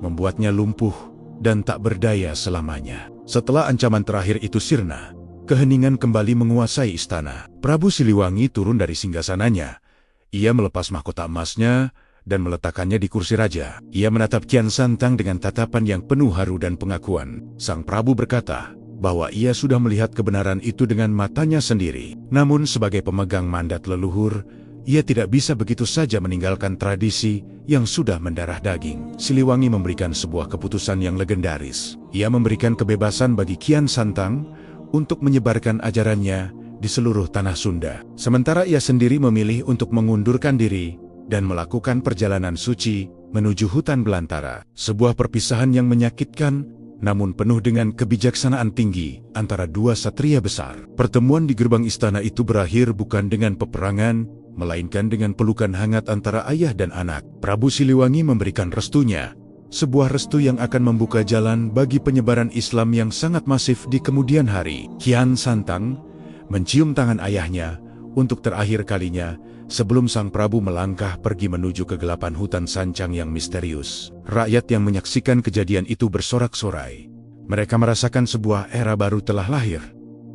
membuatnya lumpuh dan tak berdaya selamanya. Setelah ancaman terakhir itu sirna, keheningan kembali menguasai istana. Prabu Siliwangi turun dari singgasananya. Ia melepas mahkota emasnya dan meletakkannya di kursi raja. Ia menatap Kian Santang dengan tatapan yang penuh haru dan pengakuan. Sang Prabu berkata bahwa ia sudah melihat kebenaran itu dengan matanya sendiri. Namun sebagai pemegang mandat leluhur, ia tidak bisa begitu saja meninggalkan tradisi yang sudah mendarah daging. Siliwangi memberikan sebuah keputusan yang legendaris. Ia memberikan kebebasan bagi Kian Santang untuk menyebarkan ajarannya di seluruh tanah Sunda. Sementara ia sendiri memilih untuk mengundurkan diri dan melakukan perjalanan suci menuju hutan belantara. Sebuah perpisahan yang menyakitkan, namun penuh dengan kebijaksanaan tinggi antara dua satria besar. Pertemuan di gerbang istana itu berakhir bukan dengan peperangan, melainkan dengan pelukan hangat antara ayah dan anak. Prabu Siliwangi memberikan restunya, sebuah restu yang akan membuka jalan bagi penyebaran Islam yang sangat masif di kemudian hari. Kian Santang mencium tangan ayahnya untuk terakhir kalinya sebelum sang Prabu melangkah pergi menuju kegelapan hutan sancang yang misterius. Rakyat yang menyaksikan kejadian itu bersorak-sorai. Mereka merasakan sebuah era baru telah lahir.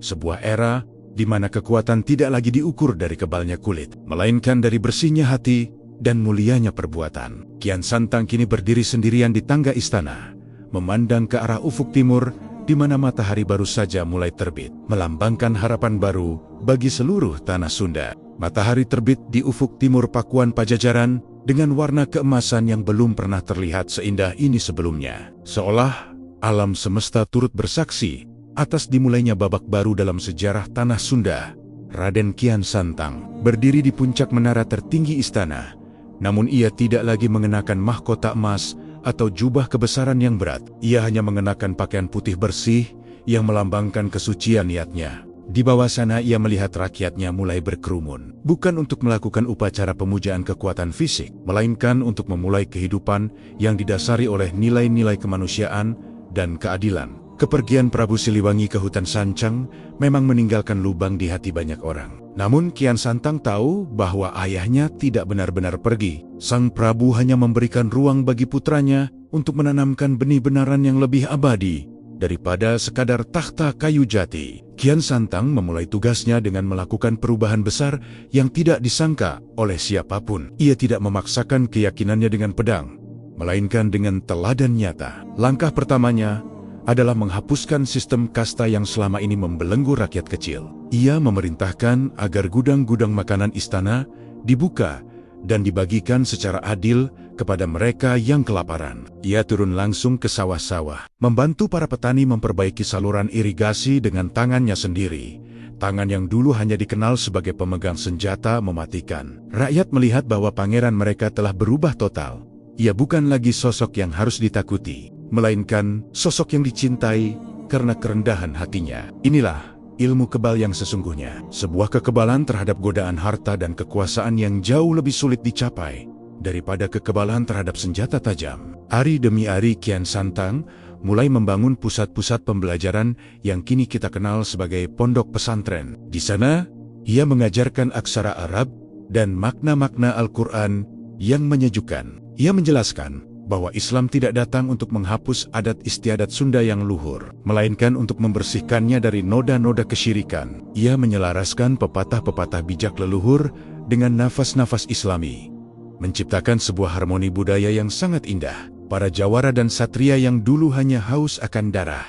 Sebuah era di mana kekuatan tidak lagi diukur dari kebalnya kulit, melainkan dari bersihnya hati dan mulianya perbuatan. Kian Santang kini berdiri sendirian di tangga istana, memandang ke arah ufuk timur di mana matahari baru saja mulai terbit, melambangkan harapan baru bagi seluruh tanah Sunda. Matahari terbit di ufuk timur Pakuan Pajajaran dengan warna keemasan yang belum pernah terlihat seindah ini sebelumnya. Seolah alam semesta turut bersaksi atas dimulainya babak baru dalam sejarah tanah Sunda. Raden Kian Santang berdiri di puncak menara tertinggi istana, namun ia tidak lagi mengenakan mahkota emas atau jubah kebesaran yang berat. Ia hanya mengenakan pakaian putih bersih yang melambangkan kesucian niatnya. Di bawah sana ia melihat rakyatnya mulai berkerumun, bukan untuk melakukan upacara pemujaan kekuatan fisik, melainkan untuk memulai kehidupan yang didasari oleh nilai-nilai kemanusiaan dan keadilan. Kepergian Prabu Siliwangi ke hutan sancang memang meninggalkan lubang di hati banyak orang. Namun Kian Santang tahu bahwa ayahnya tidak benar-benar pergi. Sang Prabu hanya memberikan ruang bagi putranya untuk menanamkan benih benaran yang lebih abadi daripada sekadar takhta kayu jati. Kian Santang memulai tugasnya dengan melakukan perubahan besar yang tidak disangka oleh siapapun. Ia tidak memaksakan keyakinannya dengan pedang, melainkan dengan teladan nyata. Langkah pertamanya adalah menghapuskan sistem kasta yang selama ini membelenggu rakyat kecil. Ia memerintahkan agar gudang-gudang makanan istana dibuka dan dibagikan secara adil kepada mereka yang kelaparan. Ia turun langsung ke sawah-sawah, membantu para petani memperbaiki saluran irigasi dengan tangannya sendiri. Tangan yang dulu hanya dikenal sebagai pemegang senjata mematikan. Rakyat melihat bahwa pangeran mereka telah berubah total. Ia bukan lagi sosok yang harus ditakuti, melainkan sosok yang dicintai karena kerendahan hatinya. Inilah ilmu kebal yang sesungguhnya, sebuah kekebalan terhadap godaan harta dan kekuasaan yang jauh lebih sulit dicapai daripada kekebalan terhadap senjata tajam. Hari demi hari Kian Santang mulai membangun pusat-pusat pembelajaran yang kini kita kenal sebagai pondok pesantren. Di sana, ia mengajarkan aksara Arab dan makna-makna Al-Quran yang menyejukkan. Ia menjelaskan bahwa Islam tidak datang untuk menghapus adat istiadat Sunda yang luhur, melainkan untuk membersihkannya dari noda-noda kesyirikan. Ia menyelaraskan pepatah-pepatah bijak leluhur dengan nafas-nafas Islami, menciptakan sebuah harmoni budaya yang sangat indah. Para jawara dan satria yang dulu hanya haus akan darah,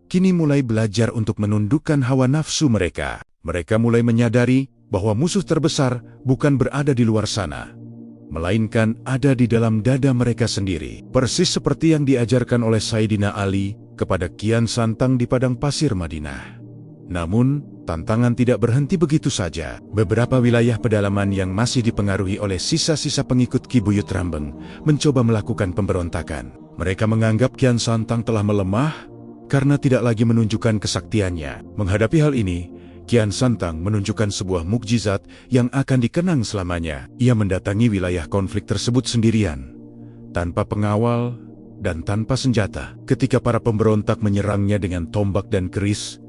kini mulai belajar untuk menundukkan hawa nafsu mereka. Mereka mulai menyadari bahwa musuh terbesar bukan berada di luar sana, melainkan ada di dalam dada mereka sendiri. Persis seperti yang diajarkan oleh Sayyidina Ali kepada Kian Santang di padang pasir Madinah. Namun, tantangan tidak berhenti begitu saja. Beberapa wilayah pedalaman yang masih dipengaruhi oleh sisa-sisa pengikut Ki Buyut Rambeng mencoba melakukan pemberontakan. Mereka menganggap Kian Santang telah melemah karena tidak lagi menunjukkan kesaktiannya. Menghadapi hal ini, Kian Santang menunjukkan sebuah mukjizat yang akan dikenang selamanya. Ia mendatangi wilayah konflik tersebut sendirian, tanpa pengawal dan tanpa senjata. Ketika para pemberontak menyerangnya dengan tombak dan keris,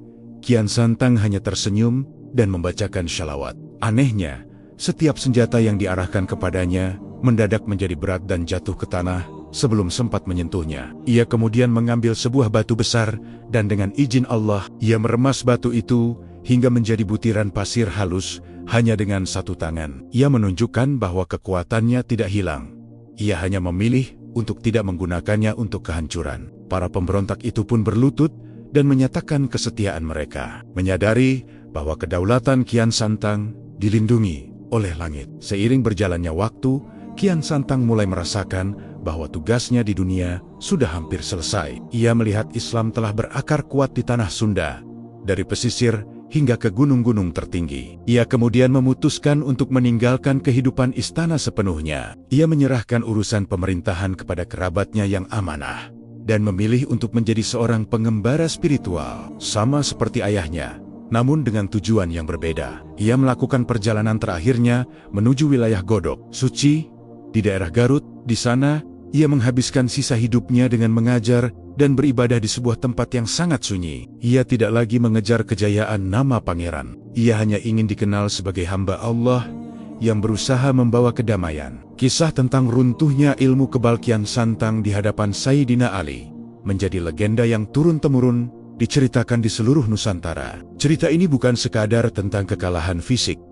Kian Santang hanya tersenyum dan membacakan syalawat. Anehnya, setiap senjata yang diarahkan kepadanya mendadak menjadi berat dan jatuh ke tanah sebelum sempat menyentuhnya. Ia kemudian mengambil sebuah batu besar dan dengan izin Allah, ia meremas batu itu hingga menjadi butiran pasir halus hanya dengan satu tangan. Ia menunjukkan bahwa kekuatannya tidak hilang. Ia hanya memilih untuk tidak menggunakannya untuk kehancuran. Para pemberontak itu pun berlutut dan menyatakan kesetiaan mereka, menyadari bahwa kedaulatan Kian Santang dilindungi oleh langit. Seiring berjalannya waktu, Kian Santang mulai merasakan bahwa tugasnya di dunia sudah hampir selesai. Ia melihat Islam telah berakar kuat di tanah Sunda, dari pesisir hingga ke gunung-gunung tertinggi. Ia kemudian memutuskan untuk meninggalkan kehidupan istana sepenuhnya. Ia menyerahkan urusan pemerintahan kepada kerabatnya yang amanah dan memilih untuk menjadi seorang pengembara spiritual, sama seperti ayahnya, namun dengan tujuan yang berbeda. Ia melakukan perjalanan terakhirnya menuju wilayah Godok, Suci, di daerah Garut. Di sana, ia menghabiskan sisa hidupnya dengan mengajar dan beribadah di sebuah tempat yang sangat sunyi. Ia tidak lagi mengejar kejayaan nama pangeran. Ia hanya ingin dikenal sebagai hamba Allah yang berusaha membawa kedamaian. Kisah tentang runtuhnya ilmu kebal Kian Santang di hadapan Sayyidina Ali menjadi legenda yang turun-temurun diceritakan di seluruh Nusantara. Cerita ini bukan sekadar tentang kekalahan fisik,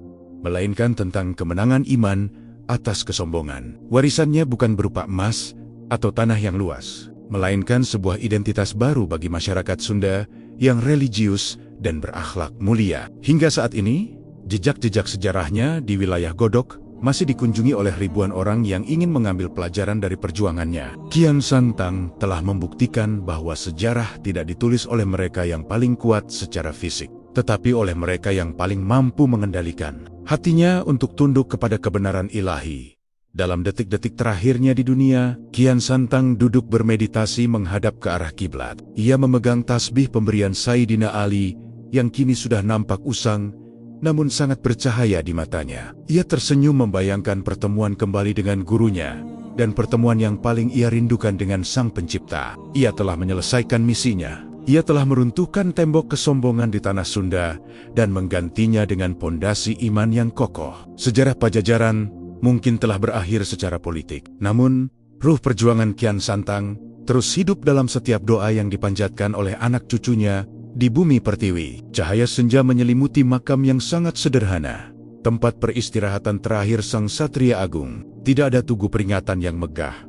melainkan tentang kemenangan iman atas kesombongan. Warisannya bukan berupa emas atau tanah yang luas, melainkan sebuah identitas baru bagi masyarakat Sunda yang religius dan berakhlak mulia. Hingga saat ini, jejak-jejak sejarahnya di wilayah Godok masih dikunjungi oleh ribuan orang yang ingin mengambil pelajaran dari perjuangannya. Kian Santang telah membuktikan bahwa sejarah tidak ditulis oleh mereka yang paling kuat secara fisik, tetapi oleh mereka yang paling mampu mengendalikan hatinya untuk tunduk kepada kebenaran ilahi. Dalam detik-detik terakhirnya di dunia, Kian Santang duduk bermeditasi menghadap ke arah kiblat. Ia memegang tasbih pemberian Sayyidina Ali yang kini sudah nampak usang, namun sangat bercahaya di matanya. Ia tersenyum membayangkan pertemuan kembali dengan gurunya, dan pertemuan yang paling ia rindukan dengan Sang Pencipta. Ia telah menyelesaikan misinya. Ia telah meruntuhkan tembok kesombongan di tanah Sunda, dan menggantinya dengan pondasi iman yang kokoh. Sejarah Pajajaran mungkin telah berakhir secara politik, namun ruh perjuangan Kian Santang terus hidup dalam setiap doa yang dipanjatkan oleh anak cucunya di bumi pertiwi. Cahaya senja menyelimuti makam yang sangat sederhana, tempat peristirahatan terakhir Sang Satria Agung. Tidak ada tugu peringatan yang megah,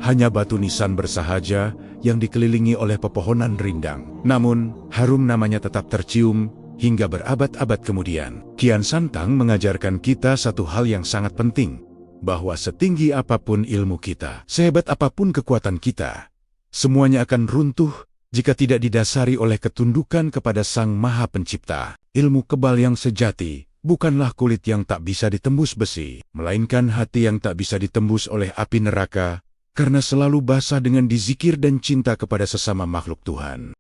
hanya batu nisan bersahaja yang dikelilingi oleh pepohonan rindang. Namun, harum namanya tetap tercium hingga berabad-abad kemudian. Kian Santang mengajarkan kita satu hal yang sangat penting, bahwa setinggi apapun ilmu kita, sehebat apapun kekuatan kita, semuanya akan runtuh jika tidak didasari oleh ketundukan kepada Sang Maha Pencipta. Ilmu kebal yang sejati bukanlah kulit yang tak bisa ditembus besi, melainkan hati yang tak bisa ditembus oleh api neraka, karena selalu basah dengan dizikir dan cinta kepada sesama makhluk Tuhan.